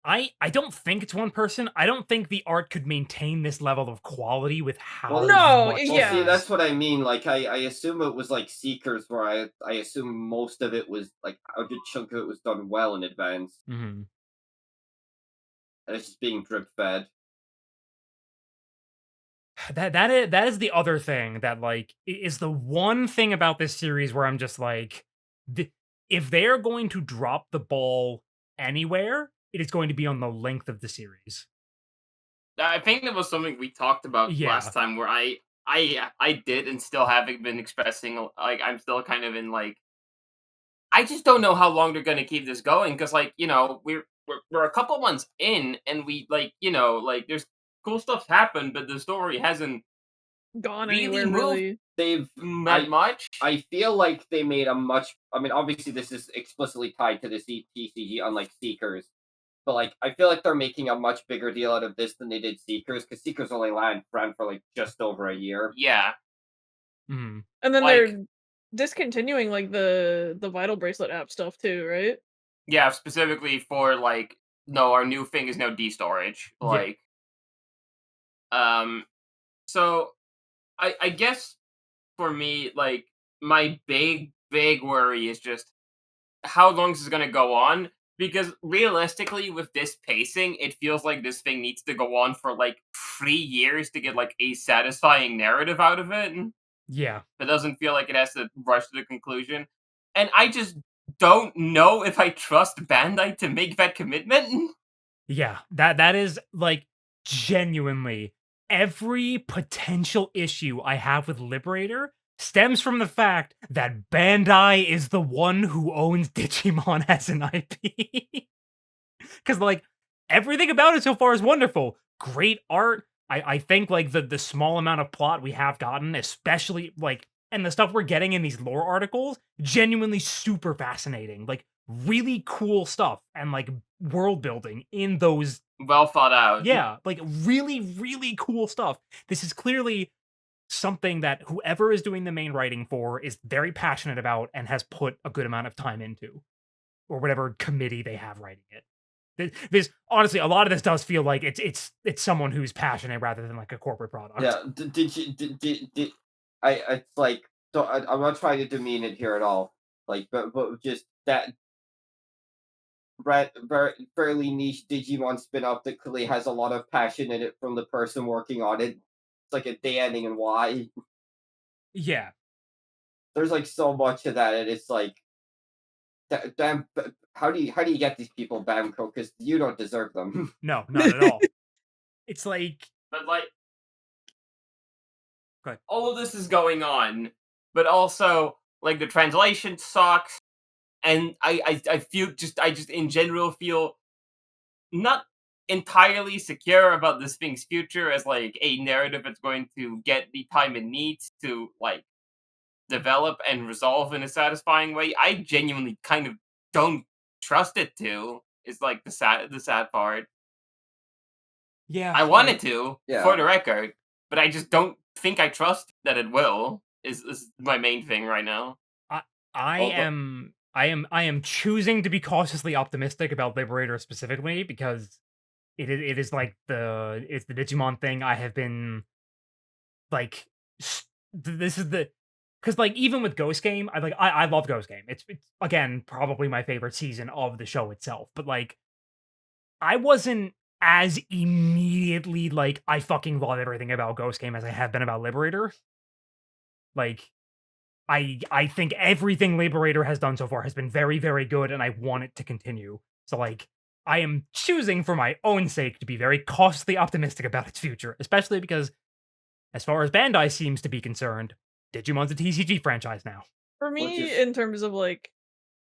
I don't think it's one person. I don't think the art could maintain this level of quality with how much. Well, see, that's what I mean. Like, I assume it was like Seekers, where I assume most of it was like a good chunk of it was done well in advance, and it's just being drip fed. That is the other thing that like is the one thing about this series where I'm just like, if they're going to drop the ball anywhere, it is going to be on the length of the series. I think that was something we talked about Yeah. last time, where I did and still haven't been expressing, like, I'm still kind of in, like, I just don't know how long they're gonna keep this going, because, like, we're a couple months in, and we, like, like, there's cool stuff's happened, but the story hasn't Gone really anywhere moved really. They've that much. I feel like they made a much. I mean, obviously, this is explicitly tied to the TCG, unlike Seekers. But like, I feel like they're making a much bigger deal out of this than they did Seekers, because Seekers only ran for like just over a year. Yeah, Mhm. And then like, they're discontinuing like the Vital Bracelet app stuff too, right? yeah, specifically for, like, no, our new thing is no D-storage, Yeah. like, um, so I guess for me, like, my big worry is just how long this is gonna go on, because realistically, with this pacing, it feels like this thing needs to go on for, like, 3 years to get, like, a satisfying narrative out of it. Yeah. It doesn't feel like it has to rush to the conclusion, and I just don't know if I trust Bandai to make that commitment. Yeah, that is, like, genuinely every potential issue I have with Liberator stems from the fact that Bandai is the one who owns Digimon as an IP. Because, like, everything about it so far is wonderful. Great art. I think, like, the small amount of plot we have gotten, especially, like, and the stuff we're getting in these lore articles, genuinely super fascinating. Like, really cool stuff and, like, world building in those. Well thought out. Yeah, like, really, really cool stuff. This is clearly something that whoever is doing the main writing for is very passionate about and has put a good amount of time into, or whatever committee they have writing it. This honestly, a lot of this does feel like it's someone who's passionate rather than like a corporate product. Yeah. Did you did I? It's like, I'm not trying to demean it here at all. Like, but just that fairly niche Digimon spin-off that clearly has a lot of passion in it from the person working on it. It's like a day ending and why. Yeah. There's like so much of that, and it's like, damn. How do you get these people, Bamco? Because you don't deserve them. No, not at all. It's like, But, like, go ahead. all of this is going on, but also, like, the translation sucks, and I feel just I just in general feel not entirely secure about this thing's future as, like, a narrative that's going to get the time it needs to, like, develop and resolve in a satisfying way. I genuinely kind of don't trust it to. Is, like, the sad part. Yeah, I want it to, Yeah. for the record, but I just don't think I trust that it will. Is my main thing right now. I Although- am choosing to be cautiously optimistic about Liberator specifically because it is like it's the Digimon thing I have been like this is the because like even with Ghost Game I love Ghost Game. It's again probably my favorite season of the show itself, but like I wasn't as immediately like I fucking love everything about Ghost Game as I have been about Liberator. Like I think everything Liberator has done so far has been very, very good, and I want it to continue. So, like, I am choosing for my own sake to be very cautiously optimistic about its future, especially because, as far as Bandai seems to be concerned, Digimon's a TCG franchise now. For Which me, is- in terms of like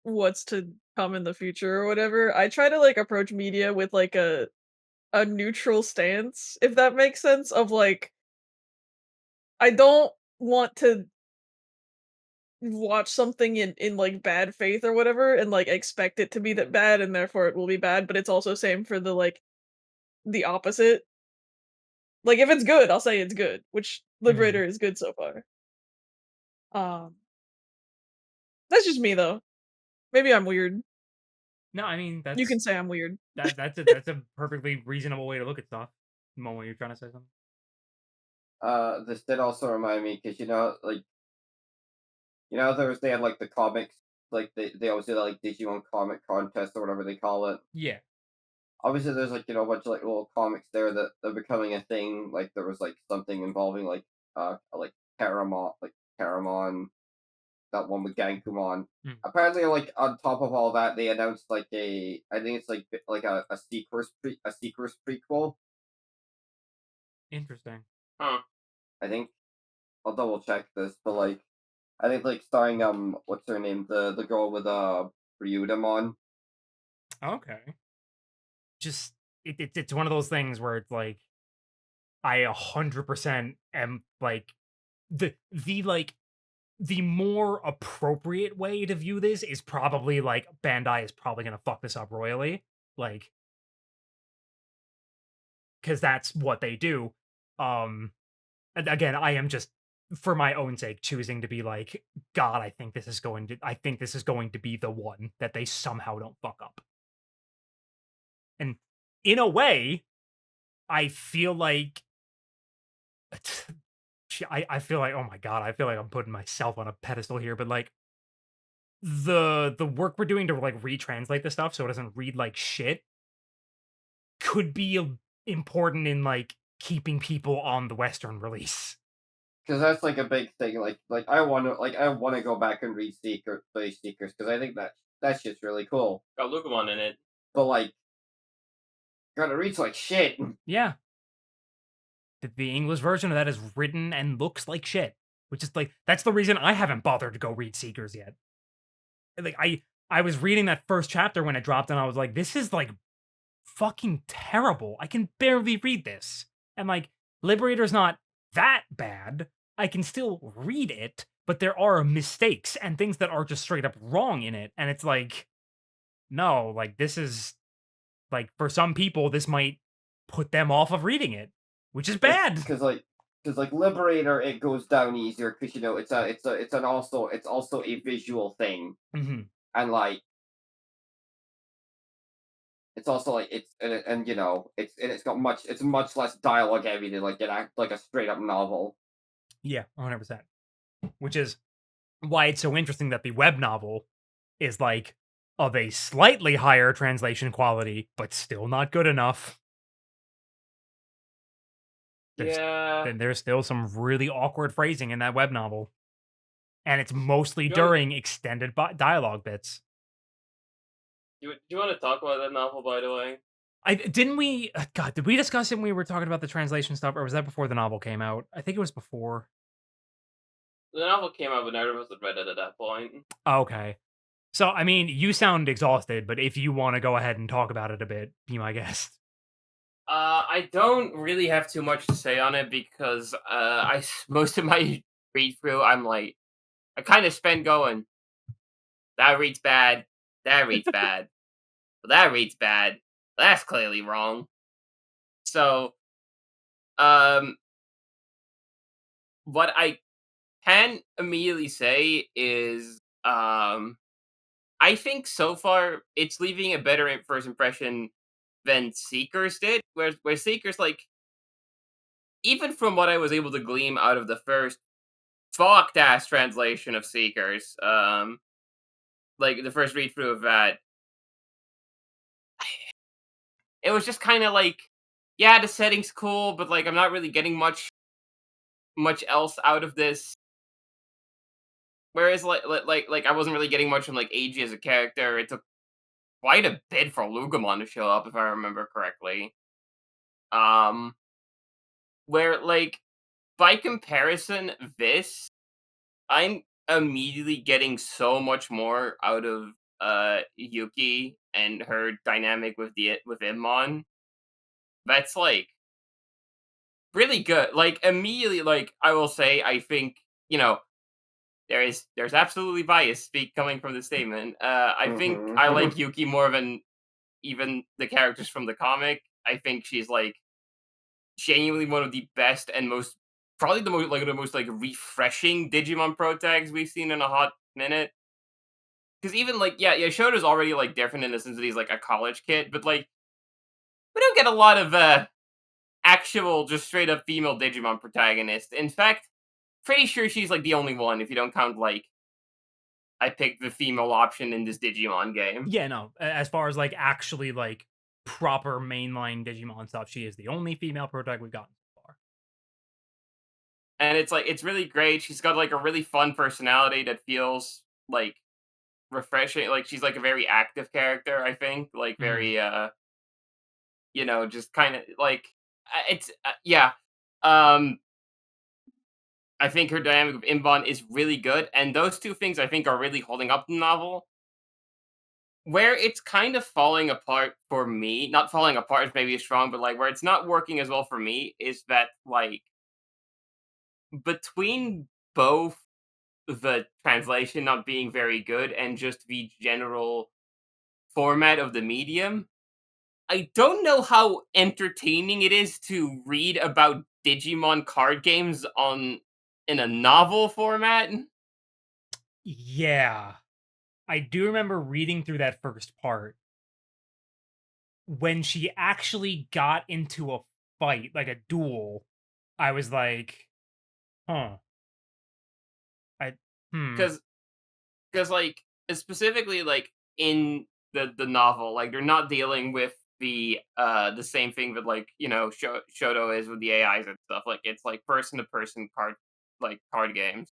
what's to come in the future or whatever, I try to like approach media with like a neutral stance, if that makes sense. Of like, I don't want to watch something in like bad faith or whatever and like expect it to be that bad and therefore it will be bad, but it's also same for the like the opposite. Like if it's good, I'll say it's good, which Mhm. Liberator is good so far. Um that's just me though. Maybe I'm weird. No, I mean You can say I'm weird. that's a perfectly reasonable way to look at stuff. Momo, you're trying to say something? This did also remind me, because like, they had like the comics, like they always do that, like, Digimon comic contest or whatever they call it. Yeah. Obviously, there's like, a bunch of like little comics there that are becoming a thing. Like, there was like something involving like Paramount, like Paramon, that one with Gankumon. Mm. Apparently, like on top of all that, they announced like I think it's like a Seekers prequel. Interesting. Huh. I think I'll double check this, but like I think like starring what's her name, the girl with Ryudamon. Okay. Just it's one of those things where it's like I 100% am like the more appropriate way to view this is probably like Bandai is probably gonna fuck this up royally, like because that's what they do. And again, I am just for my own sake choosing to be like, God, I think this is going to be the one that they somehow don't fuck up. And in a way, I feel like I feel like, oh my God, I feel like I'm putting myself on a pedestal here, but like the work we're doing to like retranslate the stuff so it doesn't read like shit could be important in like keeping people on the Western release. Because that's like a big thing. Like I want to go back and read Seekers because I think that shit's really cool. Got Lugumon in it. But like, gotta read like shit. Yeah. The English version of that is written and looks like shit, which is like that's the reason I haven't bothered to go read Seekers yet. Like I was reading that first chapter when it dropped and I was like, this is like fucking terrible. I can barely read this. And like Liberator's not that bad. I can still read it, but there are mistakes and things that are just straight up wrong in it. And it's like, no, like this is like for some people, this might put them off of reading it, which is bad. Because like Liberator, it goes down easier because it's also a visual thing, and like it's also like it's much less dialogue heavy than like like a straight up novel. Yeah, 100%. Which is why it's so interesting that the web novel is like of a slightly higher translation quality, but still not good enough. Then there's still some really awkward phrasing in that web novel. And it's mostly during extended dialogue bits. Do you want to talk about that novel, by the way? Did we discuss it when we were talking about the translation stuff, or was that before the novel came out? I think it was before. The novel came out, but neither of us had read it at that point. Okay. So, I mean, you sound exhausted, but if you want to go ahead and talk about it a bit, be my guest. I don't really have too much to say on it because most of my read through, I'm like, I kind of spend going, that reads bad, that reads bad, but that reads bad, that's clearly wrong. So, what I can immediately say is, I think so far it's leaving a better first impression than Seekers did, where Seekers, like, even from what I was able to glean out of the first fucked ass translation of Seekers, like the first read through of that, it was just kind of like, yeah, the setting's cool, but like I'm not really getting much else out of this. Whereas like I wasn't really getting much from like Eiji as a character. It took quite a bit for Lugumon to show up, if I remember correctly. Where like by comparison, this I'm immediately getting so much more out of Yuki and her dynamic with Immon. That's like really good. Like immediately, like I will say, I think there's absolutely bias coming from the statement. I think I like Yuki more than even the characters from the comic. I think she's like genuinely one of the best and probably the most like refreshing Digimon pro tags we've seen in a hot minute. Because even like Shota's already like different in the sense that he's like a college kid, but like we don't get a lot of actual just straight up female Digimon protagonists. In fact, pretty sure she's like the only one if you don't count like I picked the female option in this Digimon game. Yeah, no. As far as like actually like proper mainline Digimon stuff, she is the only female protagonist we've gotten so far. and it's really great. She's got like a really fun personality that feels like refreshing. Like she's like a very active character, I think. Like Mhm. very just kind of like it's yeah. Um I think her dynamic with Imbon is really good, and those two things I think are really holding up the novel. Where it's kind of falling apart for me, not falling apart is maybe strong, but like where it's not working as well for me is that like between both the translation not being very good and just the general format of the medium, I don't know how entertaining it is to read about Digimon card games on in a novel format. Yeah. I do remember reading through that first part. When she actually got into a fight, like a duel, I was like, "Huh, I hmm, Because like specifically like in the novel, like they're not dealing with the same thing that like Shoto is with the AIs and stuff. Like it's like person to person card games.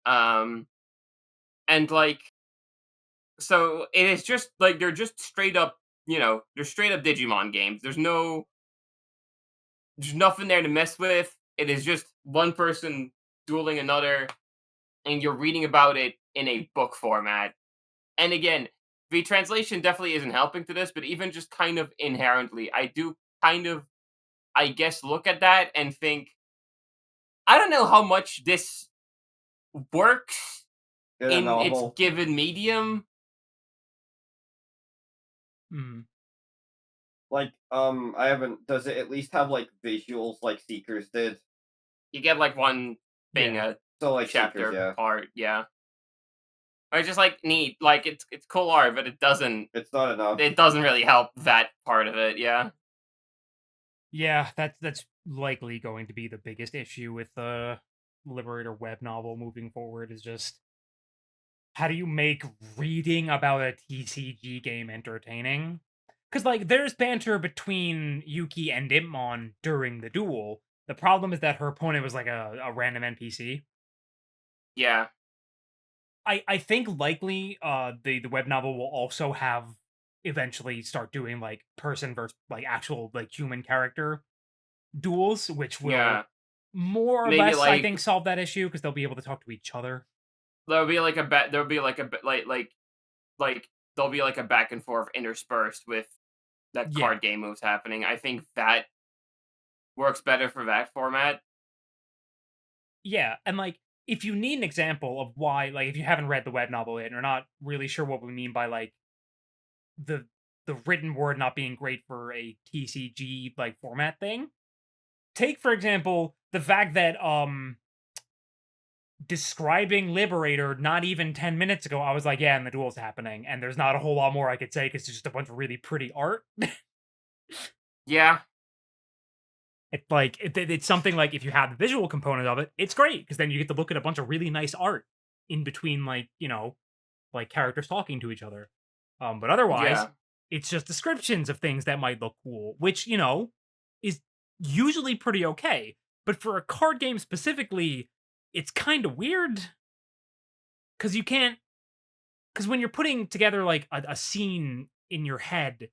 Um and like so it is just like they're just straight up they're straight up Digimon games. There's nothing there to mess with. It is just one person dueling another, and you're reading about it in a book format. And again, the translation definitely isn't helping to this, but even just kind of inherently, I do kind of, I guess, look at that and think, I don't know how much this works In a in its novel. given medium. mhm, Like, I haven't. Does it at least have like visuals like Seekers did? You get like one thing yeah, a So like Seekers, chapter yeah. part, yeah. Or it's just like neat, like it's cool art, but It's not enough. it doesn't really help that part of it, yeah. yeah." That's likely going to be the biggest issue with the Liberator web novel moving forward. Is just how do you make reading about a TCG game entertaining? Because like there's banter between Yuki and Imon during the duel. The problem is that her opponent was like a random NPC. Yeah. I think likely the web novel will also have eventually start doing like person versus like actual like human character duels, which will Yeah. more or Maybe less I like think solve that issue because they'll be able to talk to each other. there'll be like a like there'll be like a back and forth interspersed with that Yeah. card game moves happening. I think that works better for that format. Yeah, and like if you need an example of why, like if you haven't read the web novel yet and are not really sure what we mean by like the the written word not being great for a TCG like format thing, take for example the fact that describing Liberator not even 10 minutes ago, I was like, yeah, and the duel's happening, and there's not a whole lot more I could say because it's just a bunch of really pretty art. Yeah. It's like it's something like if you have the visual component of it, it's great because then you get to look at a bunch of really nice art in between, like like characters talking to each other. But otherwise, Yeah. it's just descriptions of things that might look cool, which is usually pretty okay. But for a card game specifically, it's kind of weird because you can't. Because when you're putting together like a scene in your head,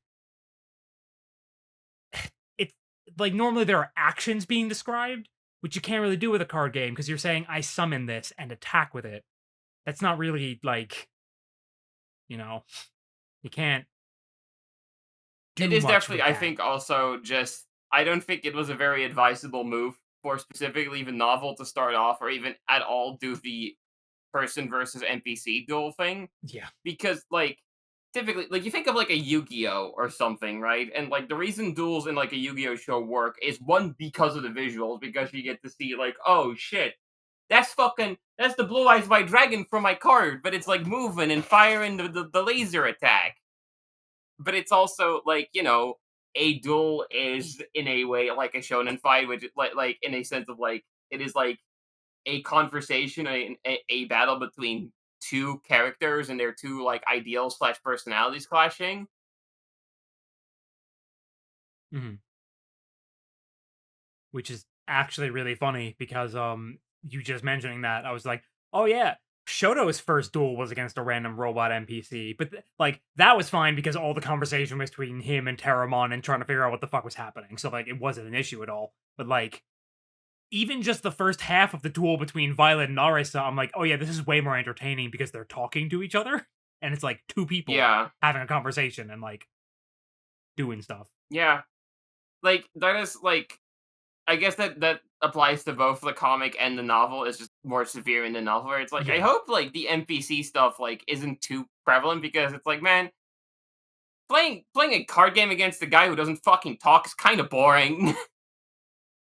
it's like normally there are actions being described, which you can't really do with a card game because you're saying I summon this and attack with it. That's not really like you know you can't It do is much definitely with I that. think also just I don't think it was a very advisable move for specifically the novel to start off or even at all do the person versus NPC duel thing. Yeah. Because like typically like you think of like a Yu-Gi-Oh or something, right? And like the reason duels in like a Yu-Gi-Oh show work is one because of the visuals, because you get to see like, oh shit, that's the blue eyes white dragon from my card, but it's like moving and firing the laser attack. But it's also like, a duel is in a way like a shonen fight, which like in a sense of like it is like a conversation, a battle between two characters and their two like ideals slash personalities clashing. Mhm. Which is actually really funny because you just mentioning that, I was like, oh yeah, Shoto's first duel was against a random robot NPC, but like that was fine because all the conversation was between him and Terramon and trying to figure out what the fuck was happening. So like it wasn't an issue at all. But like even just the first half of the duel between Violet and Narisa, I'm like, oh yeah, this is way more entertaining because they're talking to each other. And it's like two people Yeah. having a conversation and like doing stuff. Yeah. Like, that is, like, I guess that applies to both the comic and the novel. It's just more severe in the novel, where it's like, I Yeah. hope, like, the NPC stuff, like, isn't too prevalent, because it's like, man, playing a card game against a guy who doesn't fucking talk is kinda boring.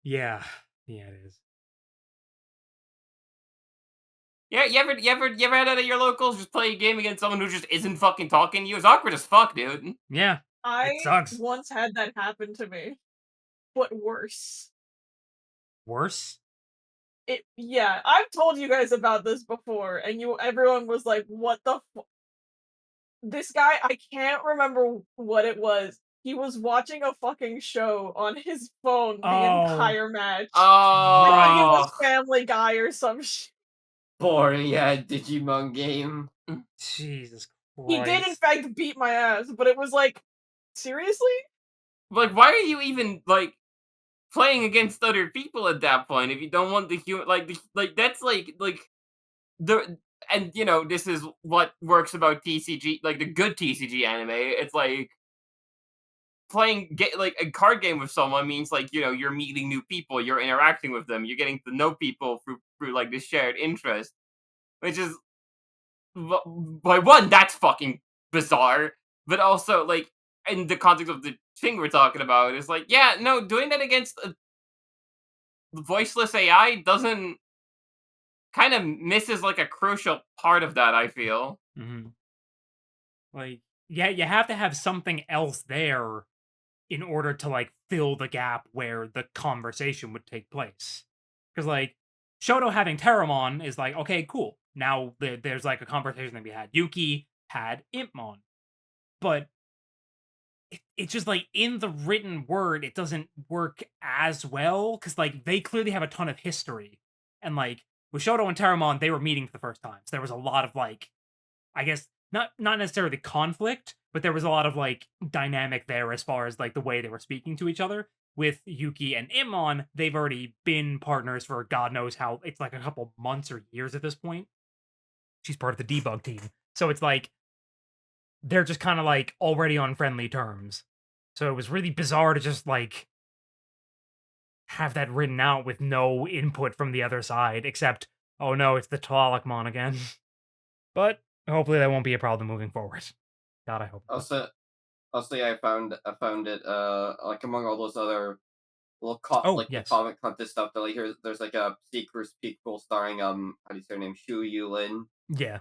Yeah. Yeah, it is. Yeah, you ever had that at your locals? Just play a game against someone who just isn't fucking talking to you? It's awkward as fuck, dude. Yeah. I It sucks. once had that happen to me, but worse. Worse? Yeah, I've told you guys about this before, and everyone was like, "What the This guy, I can't remember what it was. He was watching a fucking show on his phone the Oh. entire match. Thinking it was Oh. Family Guy or some shit. Boring, yeah, Digimon game. Jesus He did in Christ. fact beat my ass, but it was like, seriously? Like, why are you even, like, playing against other people at that point if you don't want the human, like that's like the and this is what works about TCG, like the good TCG anime. It's like playing get like a card game with someone means, like, you're meeting new people, you're interacting with them, you're getting to know people through like this shared interest, which is by one, that's fucking bizarre, but also, like, in the context of the thing we're talking about, is like, yeah, no, doing that against a voiceless AI doesn't, kind of misses, like, a crucial part of that, I feel. Mhm. Like, yeah, you have to have something else there in order to like fill the gap where the conversation would take place. Because like Shoto having Terramon is like, okay, cool. Now there's like a conversation that we had. Yuki had Impmon, but it's just like in the written word, it doesn't work as well because like they clearly have a ton of history, and like with Shoto and Terramon, they were meeting for the first time, so there was a lot of like, I guess not necessarily conflict, but there was a lot of like dynamic there as far as like the way they were speaking to each other. With Yuki and Immon, they've already been partners for God knows how. It's like a couple months or years at this point. She's part of the debug team, so it's like they're just kind of like already on friendly terms. So it was really bizarre to just like have that written out with no input from the other side, except, oh no, it's the Tlalakmon again. But hopefully that won't be a problem moving forward. God, I hope. Also, yeah, I found it like among all those other little Oh, like the yes. comic contest stuff. That like there's like a Seekers sequel starring how do you say her name, Shu Yulin. Yeah.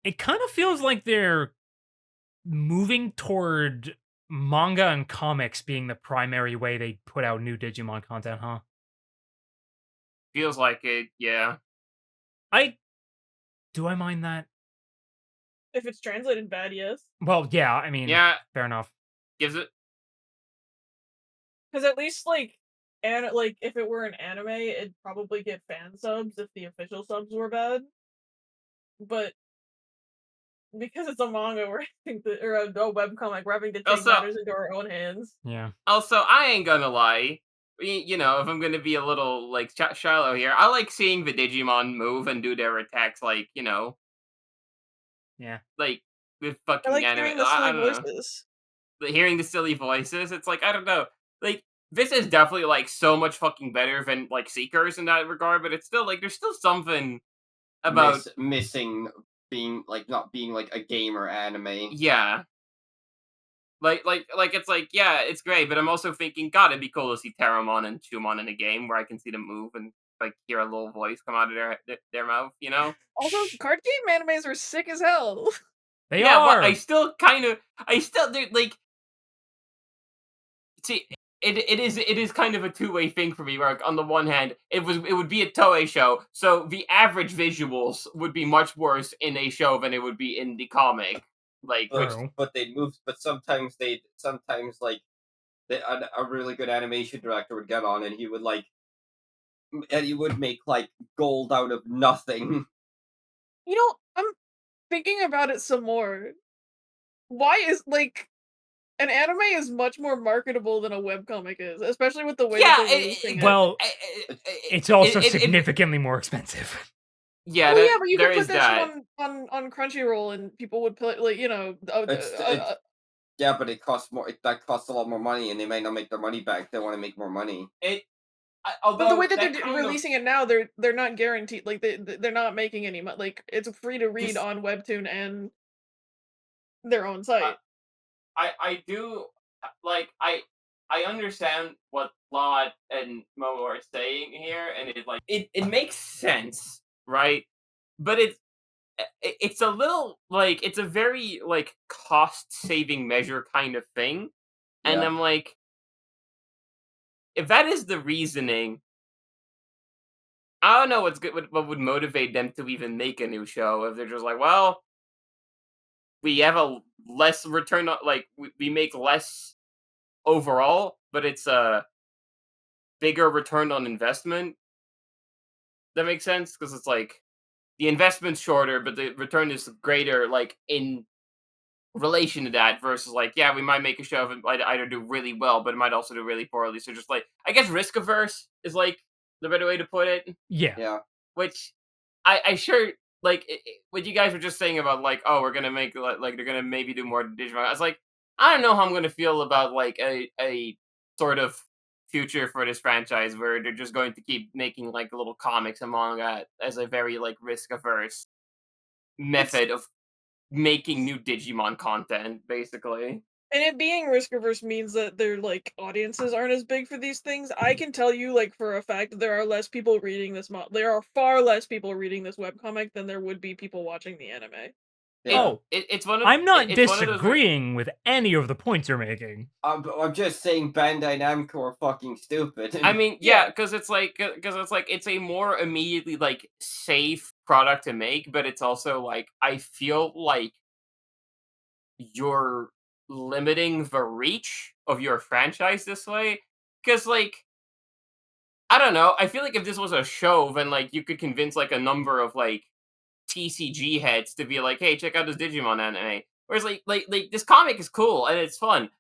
It kind of feels like they're moving toward manga and comics being the primary way they put out new Digimon content, huh? Feels like it, yeah. Do I mind that? If it's translated bad, yes. Well, yeah, I mean, Yeah, fair enough. gives it. Because at least like if it were an anime, it'd probably get fan subs if the official subs were bad. But because it's a manga, we're having to, or a webcomic, we're having to take Also, matters into our own hands. Yeah. I ain't gonna lie. If I'm gonna be a little, like, shallow here, I like seeing the Digimon move and do their attacks, like, Yeah. like, with I fucking like anime. hearing the I silly don't know. voices. Hearing the silly voices, it's like, I don't know. Like, this is definitely, like, so much fucking better than, like, Seekers in that regard, but it's still, like, there's still something about, Missing being like not being like a game or anime. yeah. It's like, yeah, it's great, but I'm also thinking, God, it'd be cool to see Terramon and Shumon in a game where I can see them move and, like, hear a little voice come out of their mouth, you know? Also, card game animes are sick as hell. They Yeah, but are. they're, like, see, it is kind of a two-way thing for me, where, like, on the one hand, it would be a Toei show, so the average visuals would be much worse in a show than it would be in the comic. Like, True. But they move. But sometimes like a really good animation director would get on and he would like and you would make like gold out of nothing. You know, I'm thinking about it some more. Why is like an anime is much more marketable than a webcomic is, especially with the way that Yeah, they're releasing it. Well, it's also it- significantly more expensive. yeah, Well, yeah, but you there could put is that that. shit on Crunchyroll and people would play like It's yeah, but it costs more. That costs a lot more money, and they might not make their money back. They want to make more money. but the way Although that that they're kind of releasing it now, they're not guaranteed. Like they're not making any money. Like it's free to read this, on Webtoon and their own site. I do like I understand what Claude and Mo are saying here, and it makes sense, right? But it's a little like it's a very like cost saving measure kind of thing, and Yeah. I'm like, if that is the reasoning, I don't know what's good. What would motivate them to even make a new show if they're just like, well, we have a less return on like we make less overall, but it's a bigger return on investment. That makes sense because it's like the investment's shorter, but the return is greater. Like in relation to that, versus like, yeah, we might make a show and might either do really well, but it might also do really poorly. So just like, I guess risk averse is like the better way to put it. Yeah. Yeah. Which I sure like what you guys were just saying about like, oh, we're gonna make like they're gonna maybe do more Digimon. I was like, I don't know how I'm gonna feel about like a sort of future for this franchise where they're just going to keep making like little comics and manga as a very like risk averse It's method of making new Digimon content, basically. And it being risk averse means that their like audiences aren't as big for these things. I can tell you, like for a fact, there are less people reading this there are far less people reading this webcomic than there would be people watching the anime. Yeah. Oh, It's one of I'm not it's one of those weird- disagreeing with any of the points you're making. I'm just saying Bandai Namco are fucking stupid. I mean, Yeah. yeah, because it's like it's a more immediately like safe product to make, but it's also like I feel like you're limiting the reach of your franchise this way. Because like I don't know, I feel like if this was a show, then like you could convince like a number of like TCG heads to be like, hey, check out this Digimon anime. Whereas like this comic is cool and it's fun.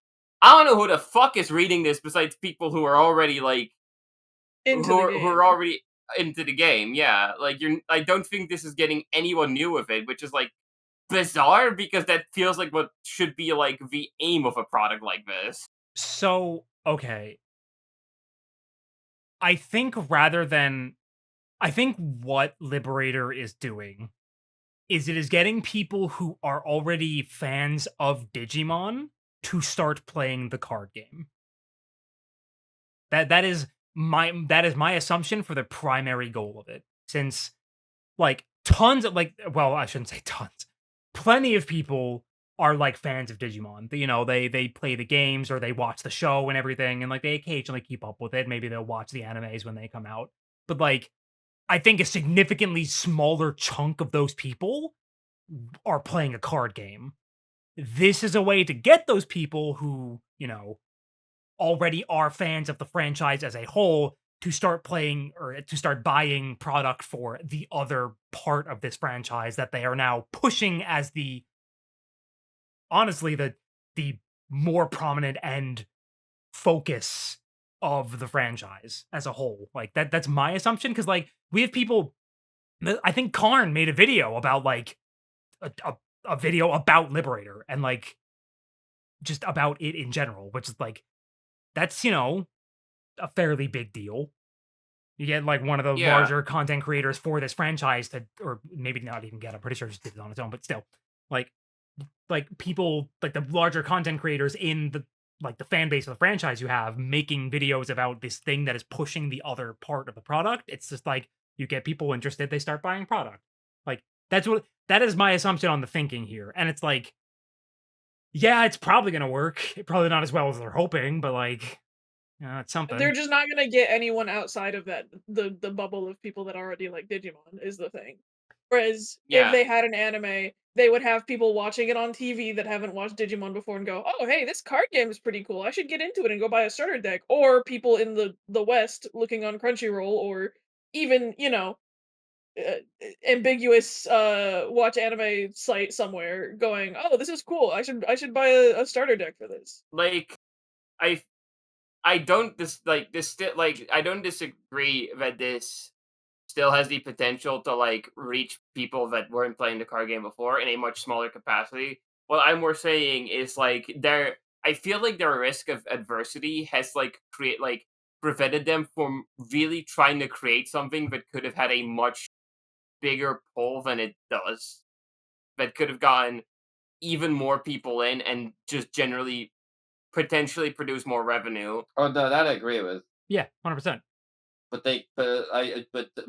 I don't know who the fuck is reading this besides people who are already like Into the who are game. already into the game. Yeah, like I don't think this is getting anyone new with it, which is like bizarre because that feels like what should be like the aim of a product like this. So, okay. I think what Liberator is doing is it is getting people who are already fans of Digimon to start playing the card game. That is my assumption for the primary goal of it. Since like tons of like well, I shouldn't say tons. Plenty of people are like fans of Digimon. They play the games or they watch the show and everything, and like they occasionally keep up with it. Maybe they'll watch the animes when they come out. But like I think a significantly smaller chunk of those people are playing a card game. This is a way to get those people who, already are fans of the franchise as a whole to start playing or to start buying product for the other part of this franchise that they are now pushing as the honestly the more prominent and focus of the franchise as a whole. Like that's my assumption because like we have people I think Karn made a video about like a video about Liberator and like just about it in general, which is like that's a fairly big deal. You get like one of the Yeah, larger content creators for this franchise to, or maybe not even get. I'm pretty sure it just did it on its own, but still, like people like the larger content creators in the fan base of the franchise you have making videos about this thing that is pushing the other part of the product. It's just like you get people interested, they start buying product. Like that is my assumption on the thinking here, and it's like, yeah, it's probably gonna work. Probably not as well as they're hoping, but like, it's something. They're just not gonna get anyone outside of that the bubble of people that already like Digimon is the thing. Whereas if yeah, they had an anime, they would have people watching it on TV that haven't watched Digimon before and go, "Oh, hey, this card game is pretty cool. I should get into it and go buy a starter deck." Or people in the West looking on Crunchyroll or even, ambiguous watch anime site somewhere going, "Oh, this is cool. I should buy a starter deck for this." Like, I I don't this still like I don't disagree that this still has the potential to like reach people that weren't playing the card game before in a much smaller capacity. What I'm more saying is like I feel like their risk of adversity has like prevented them from really trying to create something that could have had a much bigger pull than it does. That could have gotten even more people in and just generally potentially produce more revenue. Oh no, that I agree with. Yeah, 100%. But Bandai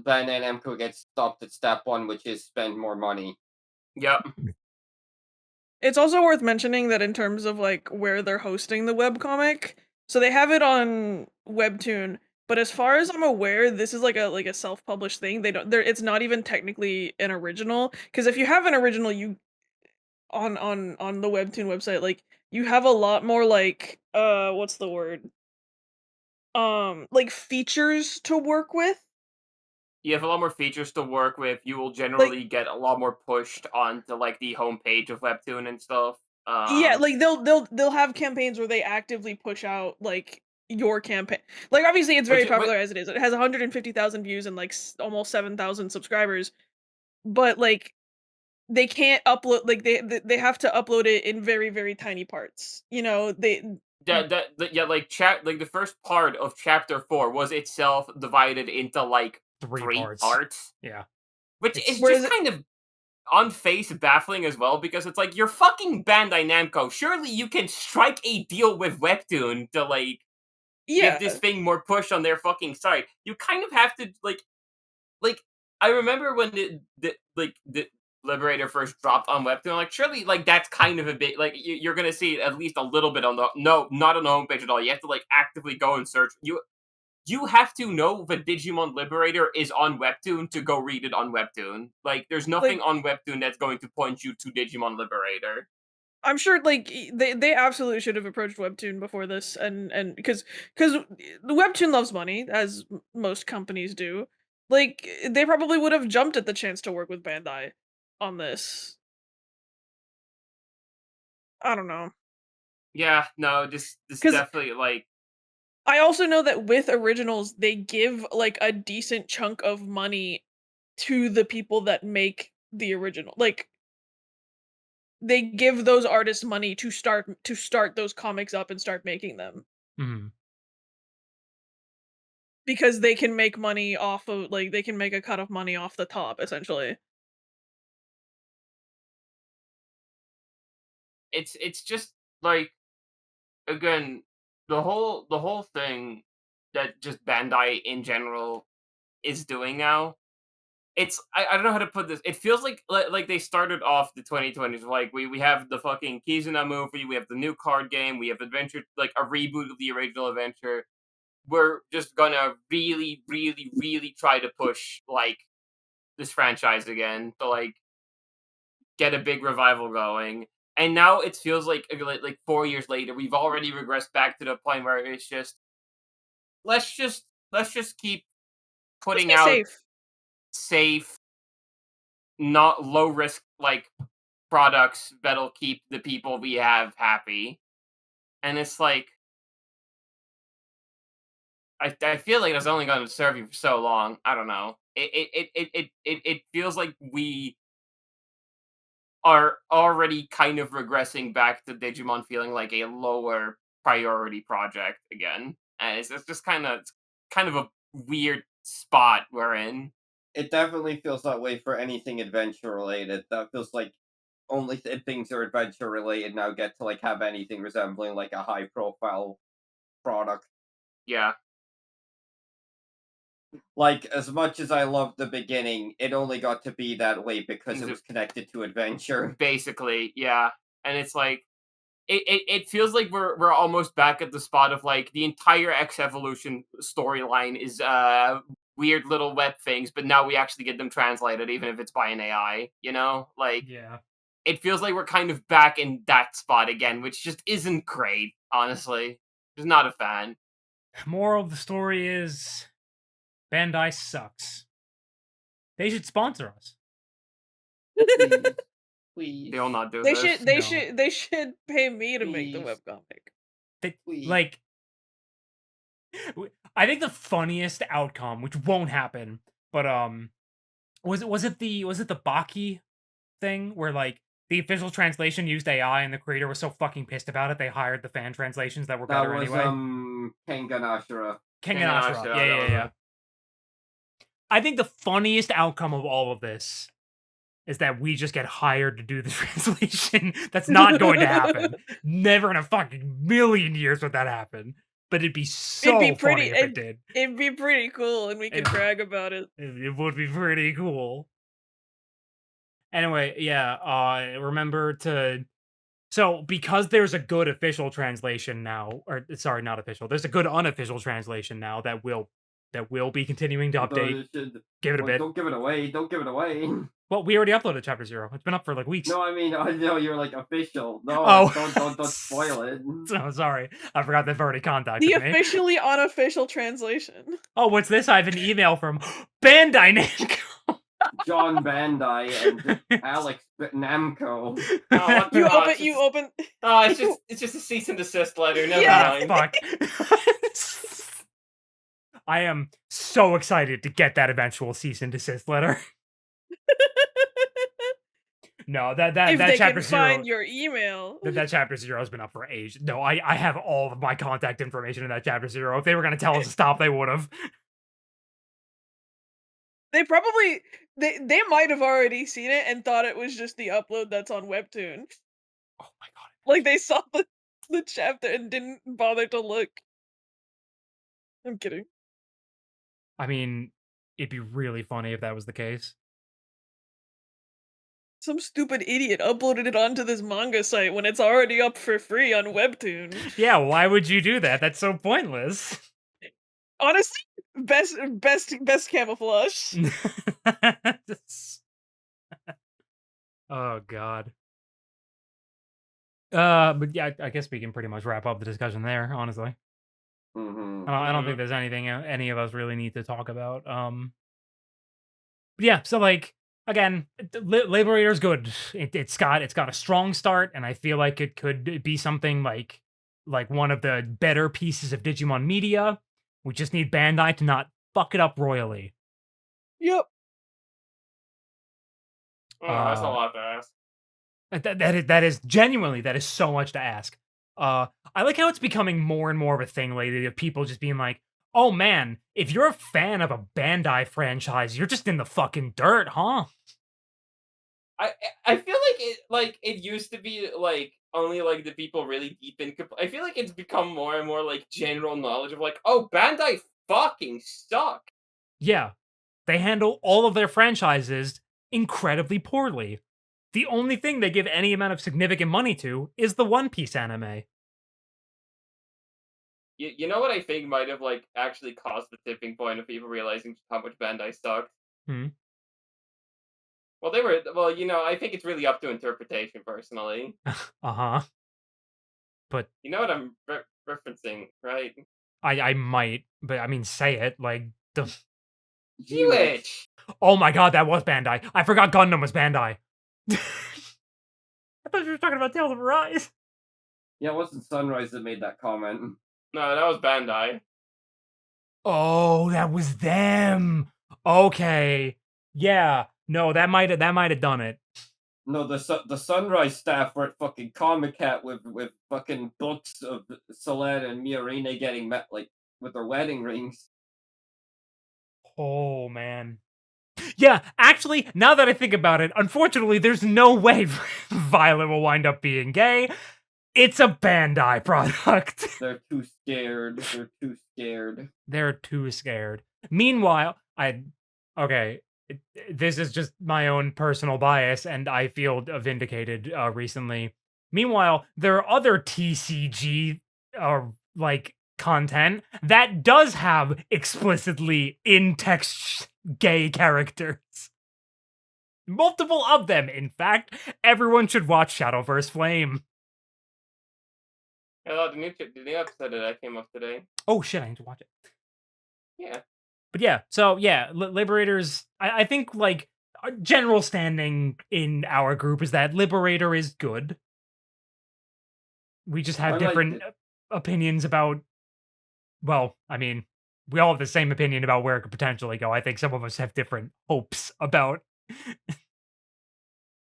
Namco gets stopped at step one, which is spend more money. Yep. It's also worth mentioning that in terms of like where they're hosting the webcomic, so they have it on Webtoon, but as far as I'm aware, this is like a self-published thing. They don't it's not even technically an original, because if you have an original, you on the Webtoon website, like you have a lot more like what's the word? Like features to work with. You have a lot more features to work with. You will Like generally get a lot more pushed onto like the homepage of Webtoon and stuff. yeah, like they'll have campaigns where they actively push out like your campaign. Like obviously it's very But popular as it is. It has 150,000 views and like almost 7,000 subscribers, but like they can't upload like they have to upload it in very very tiny parts. yeah, like the first part of chapter 4 was itself divided into like 3 three parts. parts, Yeah. which is It's whereas just kind of on face baffling as well because it's like you're fucking Bandai Namco. Surely you can strike a deal with Webtoon to like give this yeah, thing more push on their fucking site. You kind of have to like I remember when the Liberator first dropped on Webtoon. Like surely like that's kind of a bit like you're gonna see at least a little bit on the no not on the homepage at all. You have to like actively go and search. You have to know that Digimon Liberator is on Webtoon to go read it on Webtoon. Like there's nothing like on Webtoon that's going to point you to Digimon Liberator. I'm sure like they absolutely should have approached Webtoon before this, and because the Webtoon loves money, as most companies do. Like they probably would have jumped at the chance to work with Bandai on this. I don't know. Yeah, no, this Because definitely like I also know that with originals, they give like a decent chunk of money to the people that make the original. Like they give those artists money to start those comics up and start making them, Mhm. because they can make money off of like they can make a cut of money off the top essentially. it's just like again the whole thing that just Bandai in general is doing now. I don't know how to put this. It feels like they started off the 2020s like we have the fucking Kizuna movie, we have the new card game, we have adventure like a reboot of the original adventure. We're just gonna really, really, really try to push like this franchise again to like get a big revival going. And now it feels like 4 years later, we've already regressed back to the point where it's just let's just keep Let's putting be out safe. safe, not low risk like products that'll keep the people we have happy. And it's like I feel like that's only going to serve you for so long. I don't know. It feels like we are already kind of regressing back to Digimon feeling like a lower priority project again. And it's just kind of a weird spot we're in. It definitely feels that way for anything adventure related. That feels like only things that are adventure related now get to like have anything resembling like a high profile product. Yeah, Like as much as I loved the beginning, it only got to be that way because it exa- was connected to adventure. basically, yeah. And it's like it feels like we're almost back at the spot of like the entire X Evolution storyline is weird little web things, but now we actually get them translated, even if it's by an AI. You know, like Yeah. it feels like we're kind of back in that spot again, which just isn't great. Honestly, just not a fan. Moral of the story is Bandai sucks. They should sponsor us. Please. Please. They'll not do They this. should. They should pay me to make the Please. webcomic. Please. Like, I think the funniest outcome, which won't happen, but was it the Baki thing where like the official translation used AI and the creator was so fucking pissed about it they hired the fan translations that were That better was anyway. Kengan Ashura. Kengan Ashura. Yeah. I think the funniest outcome of all of this is that we just get hired to do the translation. That's not going to happen. Never in a fucking million years would that happen. But it'd be so funny if it did. It'd be pretty cool, and we could brag about it. It would be pretty cool. Anyway, yeah, remember to... So, because there's a good official translation now, or sorry, not official, there's a good unofficial translation now that will be continuing to update. Give it a bit. Don't give it away. Don't give it away. Well, we already uploaded Chapter 0. It's been up for like weeks. No, I mean, I know you're like official. No, don't spoil it. Oh, sorry. I forgot they've already contacted The me. officially unofficial translation. Oh, what's this? I have an email from Bandai Namco. John Bandai and Alex Namco. Oh, You open. Oh, it's just a cease and desist letter. Never Yeah. mind. Fuck. I am so excited to get that eventual cease and desist letter. No, that If they chapter can 0. find your email. That chapter 0 has been up for ages. No, I have all of my contact information in that chapter 0. If they were going to tell us to stop, they would have. They probably they might have already seen it and thought it was just the upload that's on Webtoon. Oh my god. Like they saw the chapter and didn't bother to look. I'm kidding. I mean, it'd be really funny if that was the case. Some stupid idiot uploaded it onto this manga site when it's already up for free on Webtoon. Yeah, why would you do that? That's so pointless. Honestly, best camouflage. Oh god. But yeah, I guess we can pretty much wrap up the discussion there, honestly. Mm-hmm. I don't think there's anything any of us really need to talk about. But yeah, so like again, Liberator's good. It's got a strong start, and I feel like it could be something like one of the better pieces of Digimon media. We just need Bandai to not fuck it up royally. Yep. Oh, that's a lot to ask. That is genuinely, that is so much to ask. I like how it's becoming more and more of a thing lately of people just being like, oh man, if you're a fan of a Bandai franchise, you're just in the fucking dirt, huh? I feel like it used to be like only like the people really deep in. I feel like it's become more and more like general knowledge of like, oh, Bandai fucking suck. Yeah, they handle all of their franchises incredibly poorly. The only thing they give any amount of significant money to is the One Piece anime. You know what I think might have like actually caused the tipping point of people realizing how much Bandai sucked? Well, you know, I think it's really up to interpretation, personally. Uh-huh. But... You know what I'm referencing, right? I might, but I mean, say it, like... G-Witch! Oh my god, that was Bandai! I forgot Gundam was Bandai! I thought you were talking about Tales of Arise! Yeah, it wasn't Sunrise that made that comment. No, that was Bandai. Oh, that was them! Okay. Yeah. No, that might have done it. No, the Sunrise staff were at fucking Comic Cat with fucking books of Solette and Miorine getting met like with their wedding rings. Oh man. Yeah, actually, now that I think about it, unfortunately, there's no way Violet will wind up being gay. It's a Bandai product. They're too scared. They're too scared. They're too scared. Meanwhile, this is just my own personal bias, and I feel vindicated recently. Meanwhile, there are other TCG, like, content that does have explicitly in-text gay characters. Multiple of them, in fact. Everyone should watch Shadowverse Flame. Hello, the new episode that came up today. Oh shit, I need to watch it. Yeah. But yeah, so yeah, Liberators. I think like our general standing in our group is that Liberator is good. We just have I liked different it. opinions about. Well, I mean, we all have the same opinion about where it could potentially go. I think some of us have different hopes about.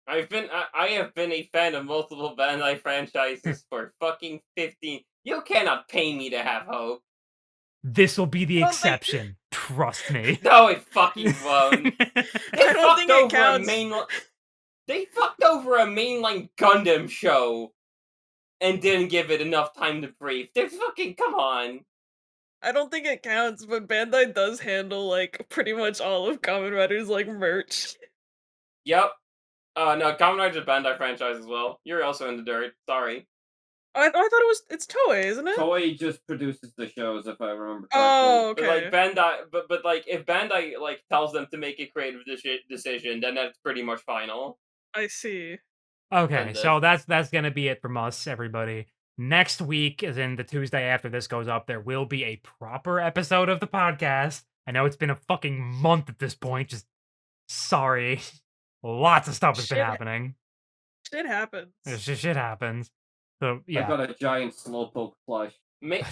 I have been a fan of multiple Bandai franchises for fucking 15. You cannot pay me to have hope. This will be the I don't think exception. Trust me. No, it fucking won't. They I don't fucked think it over a counts. They fucked over a mainline Gundam show and didn't give it enough time to breathe. They're fucking come on. I don't think it counts, but Bandai does handle like pretty much all of Kamen Rider's like merch. Yep. No, Kamen Rider's a Bandai franchise as well. You're also in the dirt. Sorry. I thought it's Toei, isn't it? Toei just produces the shows, if I remember correctly. Oh, But like okay. Bandai, but like if Bandai like tells them to make a creative decision, then that's pretty much final. I see. Okay, And so that's gonna be it from us, everybody. Next week, as in the Tuesday after this goes up, there will be a proper episode of the podcast. I know it's been a fucking month at this point. Just sorry. Lots of stuff has been Shit. happening. Shit happens. Shit happens. So I yeah. got a giant slowpoke plush. Much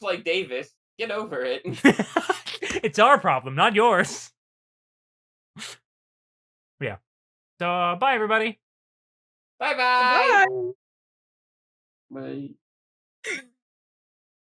like Davis, get over it. It's our problem, not yours. Yeah. So bye everybody. Bye bye. Bye. Bye.